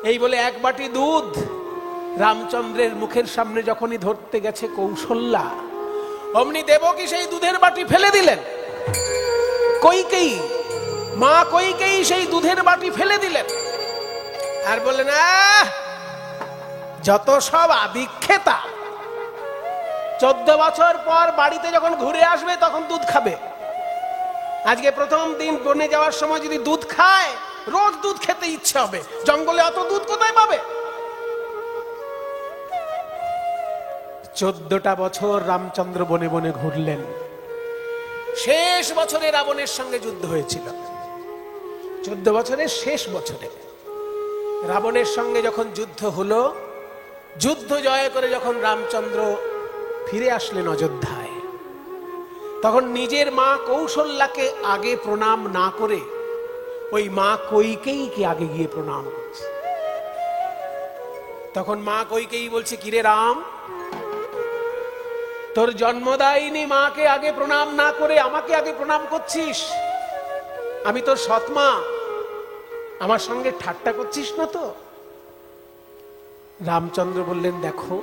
এই বলে এক বাটি দুধ রামচন্দ্রের মুখের সামনে যখনই ধরতে গেছে কৌশল্যা, অমনি দেবকী সেই দুধের বাটি ফেলে দিলেন। কইকেয়ী, মা কইকেয়ী সেই দুধের বাটি ফেলে দিলেন আর বললেন, যত সব আদিক্ষেতা, 14 বছর পর বাড়িতে যখন ঘুরে আসবে তখন দুধ খাবে। আজকে প্রথম দিন বনে যাওয়ার সময় যদি দুধ খায়, রোজ দুধ খেতে ইচ্ছে হবে। জঙ্গলে অত দুধ কোথায় পাবে? 14টা বছর রামচন্দ্র বনে বনে ঘুরলেন। শেষ বছরে রাবণের সঙ্গে যুদ্ধ হয়েছিল। 14 বছরের শেষ বছরে রাবণের সঙ্গে যখন যুদ্ধ হলো, যুদ্ধ জয় করে যখন রামচন্দ্র ফিরে আসলেন অযোধ্যায়, তখন নিজের মা কৌশল্যাকে আগে প্রণাম না করে ওই মা কইকেয়ীকে আগে গিয়ে প্রণাম করছে। তখন মা কইকেয়ী বলছে, কিরে রাম, তোর জন্মদায়িনী মাকে আগে প্রণাম না করে আমাকে আগে প্রণাম করছিস? আমি তোর সৎমা, আমার সঙ্গে ঠাট্টা করছিস না তো? রামচন্দ্র বললেন, দেখো,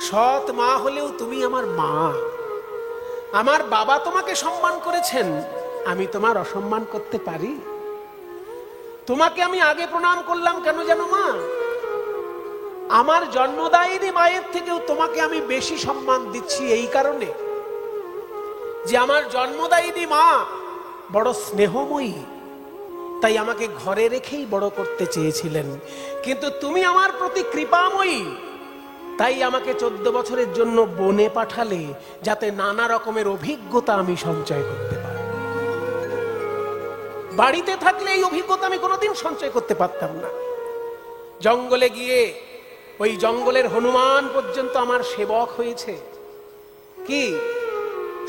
সৎ মা হলেও তুমি আমার মা। আমার বাবা তোমাকে সম্মান করেছেন, আমি তোমার অসম্মান করতে পারি? তোমাকে আমি আগে প্রণাম করলাম কেন জানো মা? আমার জন্মদায়িনী মায়ের থেকেও তোমাকে আমি বেশি সম্মান দিচ্ছি এই কারণে যে আমার জন্মদায়িনী মা বড় স্নেহময়ী, তাই আমাকে ঘরে রেখেই বড় করতে চেয়েছিলেন। কিন্তু তুমি আমার প্রতি কৃপাময়ী, তাই আমাকে 14 বছরের জন্য বনে পাঠালে, যাতে নানা রকমের অভিজ্ঞতা আমি সঞ্চয় করতে পারি। বাড়িতে থাকলে এই অভিজ্ঞতা আমি কোনোদিন সঞ্চয় করতে পারতাম না। জঙ্গলে গিয়ে ওই জঙ্গলের হনুমান পর্যন্ত আমার সেবক হয়েছে। কি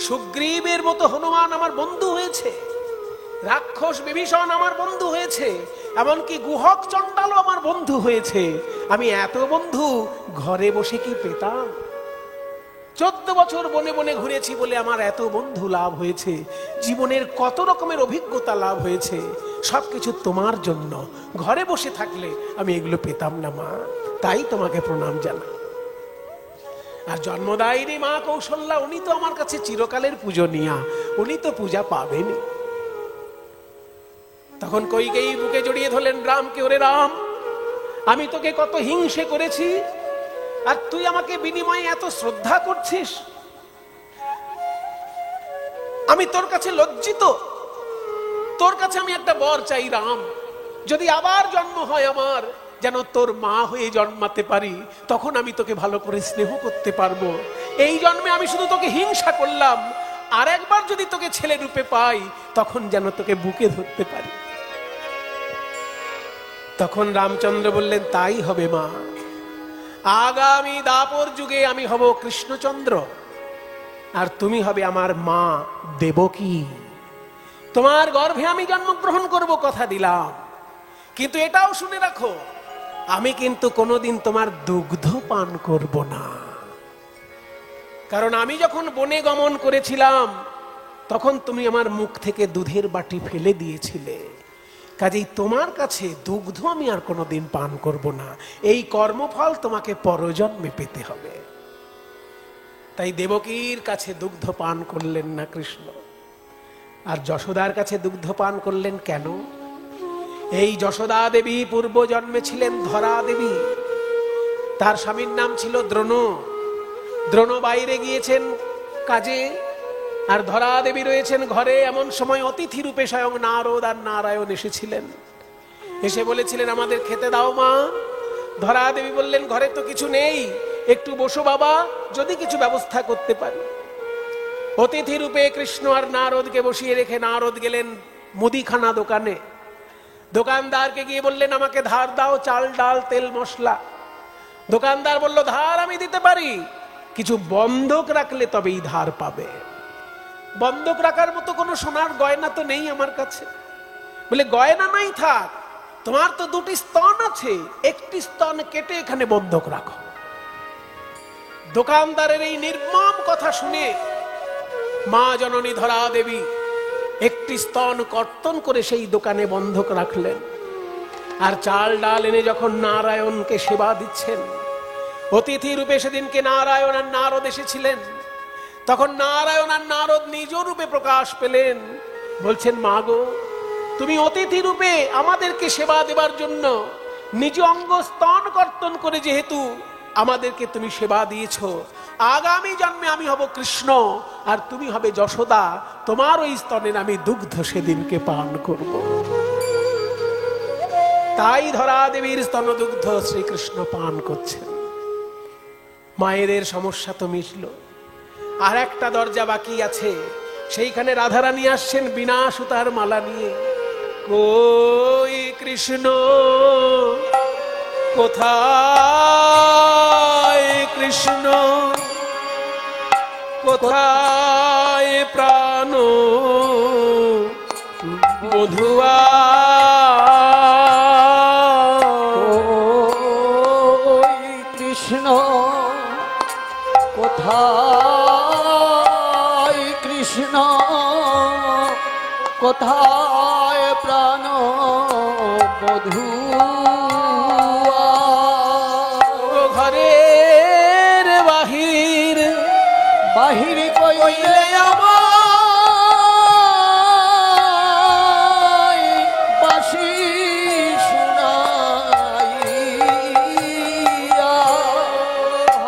সুগ্রীবের মতো হনুমান আমার বন্ধু হয়েছে, রাক্ষস বিভীষণ আমার বন্ধু হয়েছে, এমনকি গুহক চণ্ডালও আমার বন্ধু হয়েছে। আমি এত বন্ধু ঘরে বসে কি পেতাম? 14 বছর বনে বনে ঘুরেছি বলে আমার এত বন্ধু লাভ হয়েছে, জীবনের কত রকমের অভিজ্ঞতা লাভ হয়েছে, সবকিছু তোমার জন্য। ঘরে বসে থাকলে আমি এগুলো পেতাম না মা, তাই তোমাকে প্রণাম জানাই। আর জন্মদায়িনী মা কৌশল্যা, উনি তো আমার কাছে চিরকালের পূজনীয়া, উনি তো পূজা পাবেনই। তখন কইকেয়ী বুকে জড়িয়ে ধরলেন রামকে, ওরে রাম, আমি তোকে কত হিংসে করেছি, আর তুই আমাকে বিনিময়ে এত শ্রদ্ধা করছিস। আমি তোর কাছে লজ্জিত। তোর কাছে আমি একটা বর চাই রাম, যদি আবার জন্ম হয় আমার, যেন তোর মা হয়ে জন্মাতে পারি, তখন আমি তোকে ভালো করে স্নেহ করতে পারবো। এই জন্মে আমি শুধু তোকে হিংসা করলাম, আর একবার যদি তোকে ছেলে রূপে পাই, তখন যেন তোকে বুকে ধরতে পারি। তখন রামচন্দ্র বললেন, তাই হবে মা। আগামী দাপর যুগে আমি হব কৃষ্ণচন্দ্র, আর তুমি হবে আমার মা দেবকী। তোমার গর্ভে আমি জন্মগ্রহণ করব, কথা দিলাম। কিন্তু এটাও শুনে রাখো, আমি কিন্তু কোনোদিন তোমার দুগ্ধ পান করব না। কারণ আমি যখন বনে গমন করেছিলাম, তখন তুমি আমার মুখ থেকে দুধের বাটি ফেলে দিয়েছিলে। কাজেই তোমার কাছে দুগ্ধ আমি আর কোনোদিন পান করব না। এই কর্মফল তোমাকে পরজন্মে পেতে হবে। তাই দেবকীর কাছে দুগ্ধ পান করলেন না কৃষ্ণ, আর যশোদার কাছে দুগ্ধ পান করলেন কেন? এই যশোদা দেবী পূর্ব জন্মে ছিলেন ধরা দেবী। তার স্বামীর নাম ছিল দ্রোণ। দ্রোণ বাইরে গিয়েছেন কাজে, আর ধরা দেবী রয়েছেন ঘরে। এমন সময় অতিথি রূপে স্বয়ং নারদ আর নারায়ণ এসেছিলেন। এসে বলেছিলেন, আমাদের খেতে দাও মা। ধরা দেবী বললেন, ঘরে তো কিছু নেই, একটু বসো বাবা, যদি কিছু ব্যবস্থা করতে পারি। অতিথি রূপে কৃষ্ণ আর নারদকে বসিয়ে রেখে নারদ গেলেন মুদিখানা দোকানে। দোকানদারকে গিয়ে বললেন, আমাকে ধার দাও, চাল ডাল তেল মশলা। দোকানদার বলল, ধার আমি দিতে পারি, কিছু বন্ধক রাখলে তবেই ধার পাবে। বন্ধক রাখার মতো কোনো সোনার গয়না তো নেই আমার কাছে। বলে, গয়না নাই থাক, তোমার তো 2টি স্তন আছে, একটি স্তন কেটে এখানে বন্ধক রাখো। দোকানদারের এই নির্মম কথা শুনে মা জননী ধরা দেবী একটি স্তন কর্তন করে সেই দোকানে বন্ধক রাখলেন। আর চাল ডাল এনে যখন নারায়ণকে সেবা দিচ্ছেন, অতিথি রূপে সেদিনকে নারায়ণ আর নারদ এসেছিলেন। তখন নারায়ণ আর নারদ নিজ রূপে প্রকাশ পেলেন, বলছেন মা গো, তুমি অতিথি রূপে আমাদেরকে সেবা দেবার জন্য নিজ অঙ্গ স্তন কর্তন করে যেহেতু আমাদেরকে তুমি সেবা দিয়েছ, আগামী জন্মে আমি হব কৃষ্ণ আর তুমি হবে যশোদা, তোমার ওই স্তনের আমি দুগ্ধ সেদিনকে পান করব। তাই ধরা দেবীর স্তন দুগ্ধ শ্রীকৃষ্ণ পান করছেন। মায়েদের সমস্যা তো মিটল, আর একটা দরজা বাকি আছে। সেইখানে রাধারানী আসছেন বিনা সুতার মালা নিয়ে। কই কৃষ্ণ কোথায়, কৃষ্ণ কোথায় প্রাণ বধুয়া, কৃষ্ণ কোথায়, কৃষ্ণ কোথায় প্রাণ বধূ, ঘরের বাহির বাহির কইলে আমায় বাঁশি শুনাইয়া,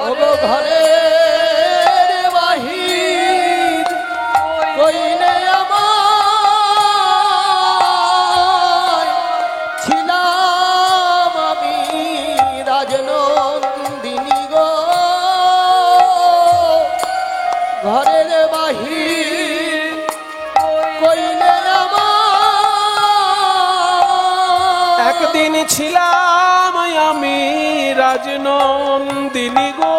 ওগো ঘরের বাহির কইলে আমায়, ছিলাম আমি রাজনন্দিনী গো, ঘরের বাহির কইলে আমায়, একদিন ছিলাম আমি রাজনন্দিনী গো,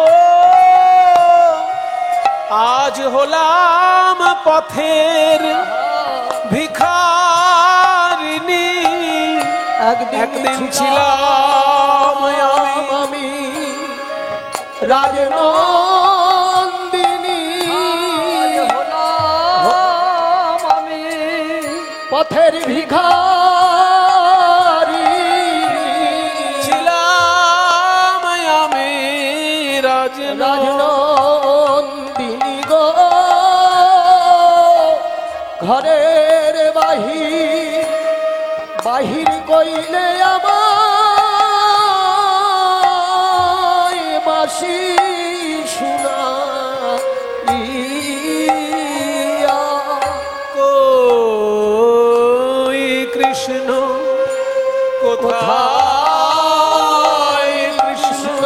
আজ হলাম পথের ভিখারিণী। একদিন ছিলাম আমি রাজনন্দিনী, আমি পথের ভিখারি, ছিলাম আমি রাজনন্দিনী গো, ঘরের বাহির বাহির কইলে আমায় বাঁশি শুনাইয়া, কই কৃষ্ণ কোথায়, কৃষ্ণ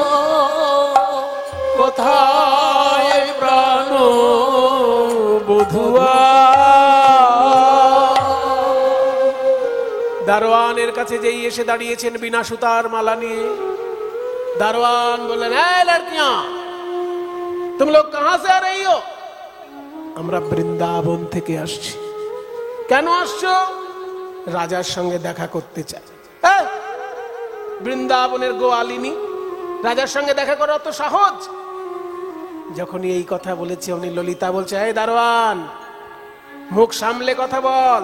কোথায় প্রাণ বধুয়া। দারোয়ানের কাছে যেই এসে দাঁড়িয়েছেন বিনা সুতার মালা নিয়ে, দারোয়ান বললেন, এই লড়কিয়াं तुम लोग कहां से आ रही हो? আমরা বৃন্দাবন থেকে আসছি। কেন আসছো? রাজার সঙ্গে দেখা করতে চাই। বৃন্দাবনের গোয়ালিনী, রাজার সঙ্গে দেখা করা তো সহজ। যখনই এই কথা বলেছে উনি ললিতা বলছে, এই দারোয়ান মুখ সামলে কথা বল,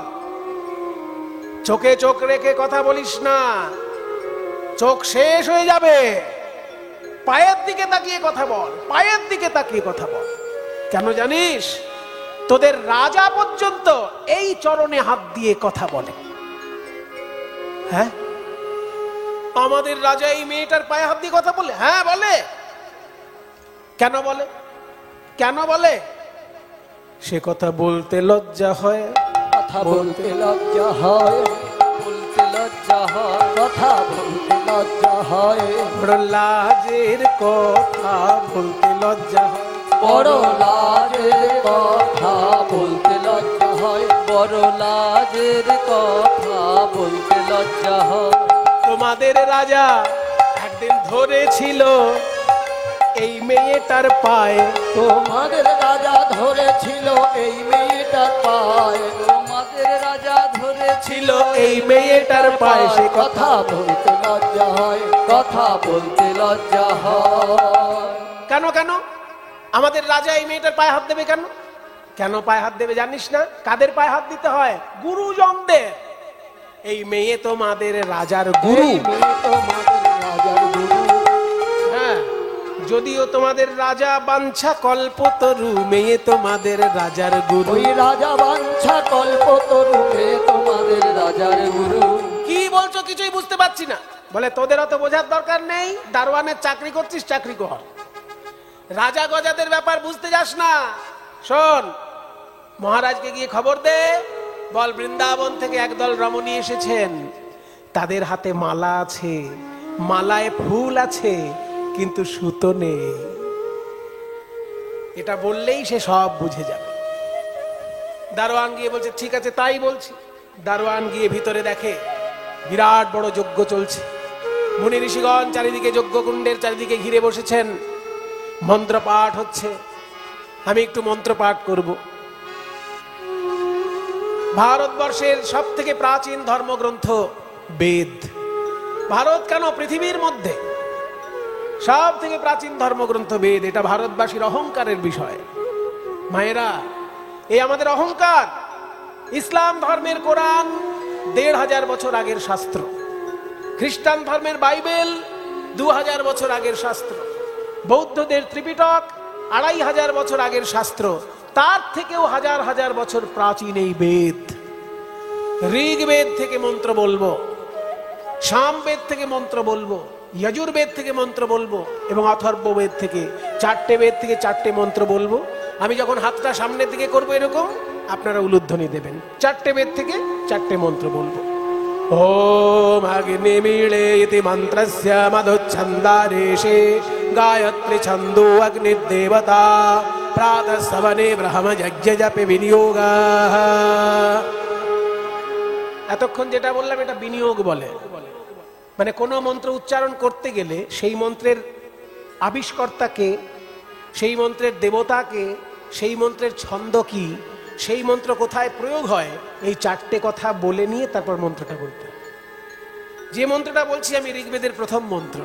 চোখে চোখ রেখে কথা বলিস না, চোখ শেষ হয়ে যাবে। পায়ের দিকে তাকিয়ে কথা বল, পায়ের দিকে তাকিয়ে কথা বল। কেন জানিস? তোদের রাজা পর্যন্ত এই চরণে হাত দিয়ে কথা বলে। হ্যাঁ, আমাদের রাজা এই মেয়েটার পায়ে হাত দিয়ে কথা বলে? হ্যাঁ বলে। কেন বলে? কেন বলে? সে কথা বলতে লজ্জা হয়, কথা বলতে লজ্জা হয়, বলতে লজ্জা হয়, কথা বলতে লজ্জা হয়, বড় লাজের কথা বলতে লজ্জা হয়, বড় লাজের কথা বলতে লজ্জা হয়, বড় লাজের কথা বলতে লজ্জা হয়। তোমাদের রাজা একদিন ধরেছিল এই মেয়েটার পায়ে, তোমাদের রাজা ধরেছিল এই মেয়েটার পায়ে, তোমাদের রাজা ধরেছিল ছিল এই মেয়েটার পায়ে। সে কথা কথা বলতে লজ্জা হয়, কথা বলতে লজ্জা হয়। কেন কেন আমাদের রাজা এই মেয়েটার পায়ে হাত দেবে কেন? কেন পায়ে হাত দেবে জানিস না? কাদের পায়ে হাত দিতে হয়? গুরুজনদের। এই মেয়ে তোমাদের রাজার গুরু। এই মেয়ে তোমাদের রাজার গুরু। হ্যাঁ, যদিও তোমাদের রাজা বাঞ্ছা কল্পতরু, মেয়ে তোমাদের রাজার গুরু। ওই রাজা বাঞ্ছা কল্পতরু, মেয়ে তোমাদের রাজার গুরু। কি বলছো কিছুই বুঝতে পারছি না। বলে তোদের অত বোঝার দরকার নেই, দারোয়ানের চাকরি করছিস, চাকরি কর। রাজা গজাদের ব্যাপার বুঝতে যাস না। শোন, মহারাজকে গিয়ে খবর দে, বল বৃন্দাবন থেকে একদল রমণী এসেছেন, তাদের হাতে মালা আছে, মালায় ফুল আছে, কিন্তু সুতো নেই। এটা বললেই সে সব বুঝে যাবে। দারোয়ান গিয়ে বলছে ঠিক আছে তাই বলছি। দারোয়ান গিয়ে ভিতরে দেখে বিরাট বড় যজ্ঞ চলছে। মুনি ঋষিগণ চারিদিকে যজ্ঞকুণ্ডের চারিদিকে ঘিরে বসেছেন, মন্ত্র পাঠ হচ্ছে। আমি একটু মন্ত্র পাঠ করব। ভারতবর্ষের সব থেকে প্রাচীন ধর্মগ্রন্থ বেদ। ভারত কেন, পৃথিবীর মধ্যে সব থেকে প্রাচীন ধর্মগ্রন্থ বেদ। এটা ভারতবাসীর অহংকারের বিষয়। মায়েরা, এই আমাদের অহংকার। ইসলাম ধর্মের কোরআন ১৫০০ বছর আগের শাস্ত্র, খ্রিস্টান ধর্মের বাইবেল ২০০০ বছর আগের শাস্ত্র, বৌদ্ধদের ত্রিপিটক ২৫০০ বছর আগের শাস্ত্র, তার থেকেও হাজার হাজার বছর প্রাচীন এই বেদ। ঋগ্বেদ থেকে মন্ত্র বলবো, সামবেদ থেকে মন্ত্র বলবো, যজুর্বেদ থেকে মন্ত্র বলবো এবং অথর্ববেদ থেকে, 4টে বেদ থেকে 4টে মন্ত্র বলবো। আমি যখন হাতটা সামনের দিকে করবো এরকম, আপনারা উলুধ্বনি দেবেন। 4টে বেদ থেকে 4টে মন্ত্র বলবো। ওম অগ্নিমিলে ইতি মন্ত্রস্য মধুচ্ছন্দারেশে গায়ত্রী ছন্দো অগ্নির্দেবতা প্রাতঃ সবনে ব্রহ্ম যজ্ঞ জপে বিনিয়োগা। এতক্ষণ যেটা বললাম এটা বিনিয়োগ বলে। মানে কোনো মন্ত্র উচ্চারণ করতে গেলে সেই মন্ত্রের আবিষ্কর্তাকে, সেই মন্ত্রের দেবতাকে, সেই মন্ত্রের ছন্দ কি, সেই মন্ত্র কোথায় প্রয়োগ হয়, এই 4টে কথা বলে নিয়ে তারপর মন্ত্রটা বলতে হয়। যে মন্ত্রটা বলছি আমি ঋগ্বেদের প্রথম মন্ত্র।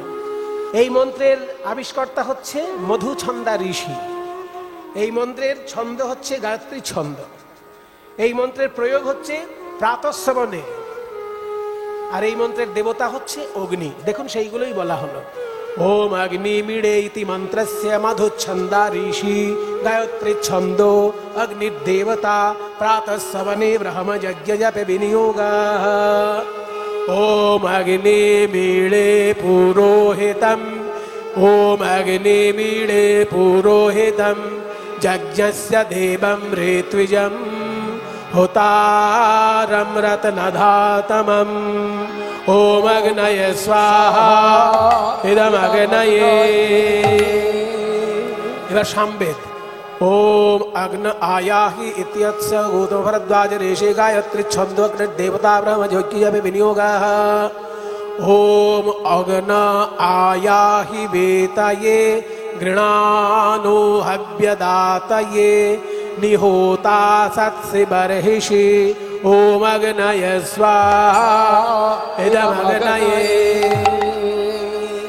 এই মন্ত্রের আবিষ্কর্তা হচ্ছে মধুছন্দা ঋষি। এই মন্ত্রের ছন্দ হচ্ছে গায়ত্রী ছন্দ। এই মন্ত্রের প্রয়োগ হচ্ছে প্রাতঃশ্রবণে। আর এই মন্ত্রের দেবতা হচ্ছে অগ্নি। দেখুন সেইগুলোই বলা হলো। ওম অগ্নিমিড়ে ইতি মন্ত্রস্য মধুচ্ছন্দা ঋষি গায়ত্রী ছন্দ অগ্নির্দেবতা প্রাতঃশ্রবণে ব্রহ্ম যজ্ঞ জপে বিনিয়োগः। ওম অগ্নিমিড়ে পুরোহিতম, ওম অগ্নিমিড়ে পুরোহিতম যজ্ঞস্য দেবম ঋত্বিজম হোতারম রত্নধাতমম। ওম অগ্নয়ে স্বাহা ইদম অগ্নয়ে। এবার সামবেদ। ওম অগ্ন আয়াহি ইত্যস্য গৌতম ভরদ্বাজ ঋষি গায়ত্রী ছন্দ অগ্নির্দেবতা ব্রহ্ম যজ্ঞ জপে বিনিয়োগः। ওম অগ্ন আয়াহি বেতয়ে গৃণানো হব্যদাতয়ে নিহোতা সৎসি বর্হিষি। ওম অগ্নয়ে স্বাহা ইদম অগ্নয়ে।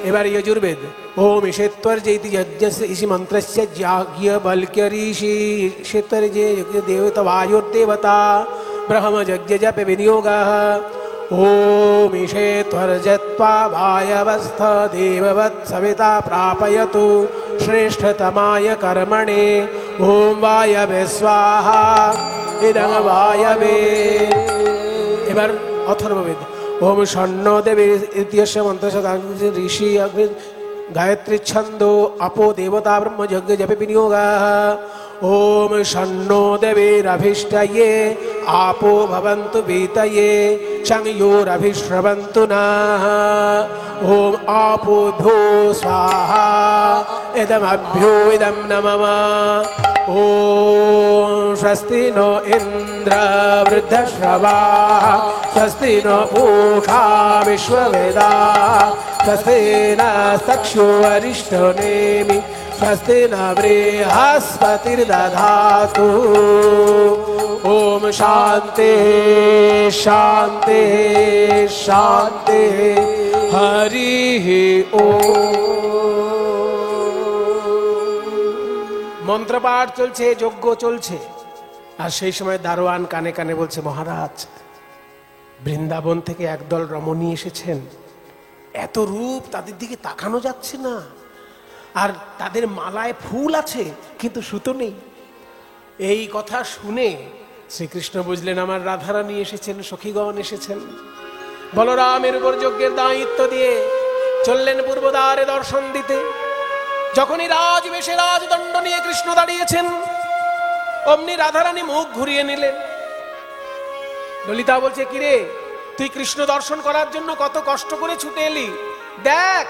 এবার যজুর্বেদ। ওম ঈশেত্বর্জেতি যজ্ঞস্য ইসি মন্ত্রস্য যাজ্ঞবল্ক্যঋষি। ঈশেত্বর্জে দেবতা বায়োর্দেবতা ব্রহ্ম যজ্ঞ জপে বিনিয়োগः। ओम ईशेत्वर्जत्वा वायवस्थ देववत् सविता प्रापयतु श्रेष्ठतमाय कर्मणे। ओम वायवे स्वाहा इदं वायवे। এবার অথর্ববেদ। ओम षण्णो देवी इत्यस्य मन्त्रस्य ऋषि गायत्री छंदो अपो देवता ब्रह्म यज्ञ जपे विनियोगः। ओम षण्णो देवीरभिष्टये आपो भवन्तु वीतये संयोरभिश्रवन्तु नः। ओम आपो भो स्वाहा इदमभ्यो इदं नमः। ओम स्वस्ति नो इन्द्र वृद्धश्रवाः स्वस्ति नो पूषा विश्ववेदाः स्वस्ति नस्तक्षो अरिष्टनेमि स्वस्ति न बृहस्पतिर्दधातु। ओम शांति शांति शांति हरि ओम। মন্ত্রপাঠ চলছে, যজ্ঞ চলছে, আর সেই সময় দারোয়ান কানে কানে বলছে মহারাজ বৃন্দাবন থেকে একদল রমণী এসেছেন, এত রূপ তাদের দিকে তাকানো যাচ্ছে না। আর তাদের মালায় ফুল আছে কিন্তু সুতো নেই। এই কথা শুনে শ্রীকৃষ্ণ বুঝলেন আমার রাধারানী এসেছেন, সখীগণ এসেছেন। বলরামের উপর যজ্ঞের দায়িত্ব দিয়ে চললেন পূর্বদ্বারে দর্শন দিতে। যখনই রাজবেশে রাজদণ্ড নিয়ে কৃষ্ণ দাঁড়িয়েছেন, অমনি রাধারানী মুখ ঘুরিয়ে নিলেন। ললিতা বলছে, কিরে তুই কৃষ্ণ দর্শন করার জন্য কত কষ্ট করে ছুটে এলি, দেখ।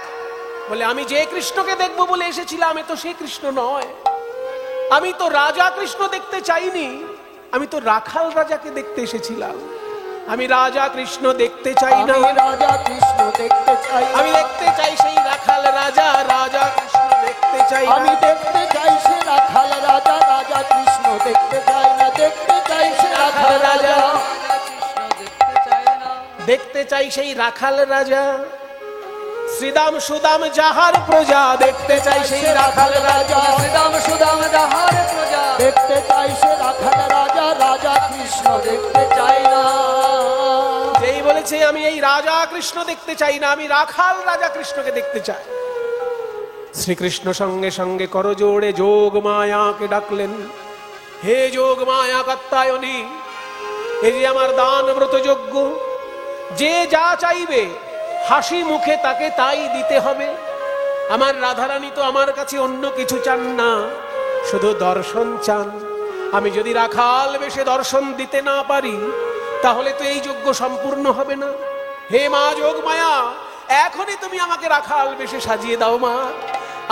বলে, আমি যে কৃষ্ণকে দেখবো বলে এসেছিলাম এ তো সেই কৃষ্ণ নয়। আমি তো রাজা কৃষ্ণ দেখতে চাইনি, আমি তো রাখাল রাজাকে দেখতে এসেছিলাম। আমি রাজা কৃষ্ণ দেখতে চাই না, রাজা কৃষ্ণ দেখতে চাই। আমি দেখতে চাই সেই রাখাল রাজা, রাজা কৃষ্ণ দেখতে চাই। আমি দেখতে চাই সে রাখাল রাজা, রাজা কৃষ্ণ দেখতে চাই না। দেখতে চাই সে রাখাল রাজা, দেখতে চাই সেই রাখাল রাজা। শ্রীদাম সুদাম যাহার প্রজা, দেখতে চাই সেই রাখাল রাজা। শ্রীদাম সুদাম যাহার প্রজা, দেখতে চাই সে রাখাল রাজা, রাজা কৃষ্ণ দেখতে চাই না। যেই বলেছে আমি এই রাজা কৃষ্ণ দেখতে চাই না, আমি রাখাল রাজা কৃষ্ণকে দেখতে চাই, শ্রীকৃষ্ণ সঙ্গে সঙ্গে করজোড়ে যোগ মায়াকে ডাকলেন। হে যোগ মায়া কাত্যায়নী, এই যে আমার দান ব্রত যজ্ঞ, যে যা চাইবে হাসি মুখে তাকে তাই দিতে হবে। আমার রাধারানী তো আমার কাছে অন্য কিছু চান না, শুধু দর্শন চান। আমি যদি রাখাল বেশে দর্শন দিতে না পারি তাহলে তো এই যজ্ঞ সম্পূর্ণ হবে না। হে মা যোগ মায়া, এখনই তুমি আমাকে রাখাল বেশে সাজিয়ে দাও মা।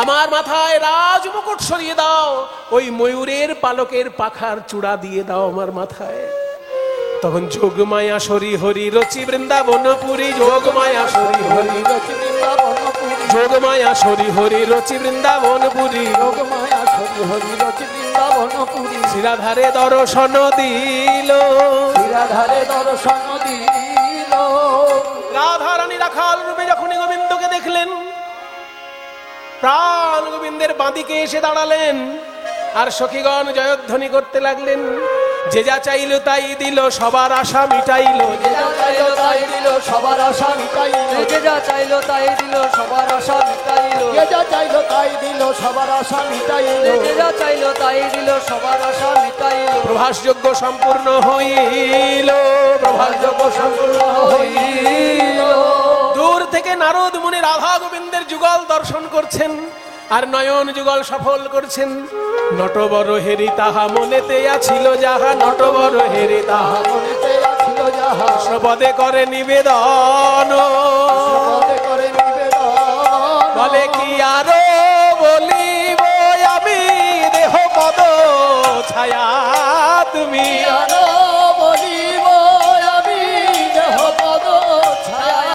আমার মাথায় রাজমুকুট সরিয়ে দাও, ওই ময়ূরের পালকের পাখার চূড়া দিয়ে দাও আমার মাথায়। তখন যোগমায়া সরি হরি রচি বৃন্দাবনপুরী, যোগমায়া সরি হরি রচি বৃন্দাবনপুরী, যোগমায়া সরি হরি রচি বৃন্দাবনপুরী, যোগমায়া সরি হরি রচি বৃন্দাবনপুরী। শ্রীরাধারে দর্শন দিল, শ্রীরাধারে দর্শন দিল। রাধারানী রাখাল রূপে যখনই গোবিন্দকে দেখলেন, প্রাণ গোবিন্দের বাঁদিকে এসে দাঁড়ালেন আর সখীগণ জয়ধ্বনি করতে লাগলেন। যে যা চাইল তাই দিল, সবার আশা মিটাইল। যে যা চাইলো তাই দিল, সবার আশা মিটাইল। যে যা চাইলো তাই দিল, সবার আশা মিটাইল। যে যা চাইলো তাই দিল, সবার আশা মিটাইল। যে যা চাইলো তাই দিল, সবার আশা মিটাইল। প্রভাস যজ্ঞ সম্পূর্ণ হইল, প্রভাস যজ্ঞ সম্পূর্ণ হইল। দূর থেকে নারদ মুনি রাধা গোবিন্দের যুগল দর্শন করছেন আর নয়ন যুগল সফল করছেন। নটবর হেরি তাহা মনেতে আছিল যাহা, নটবর হেরি তাহা মনেতে আছিল যাহা, কৃষ্ণপদে করে নিবেদন। পদে করে নিবেদন। বলে কি আর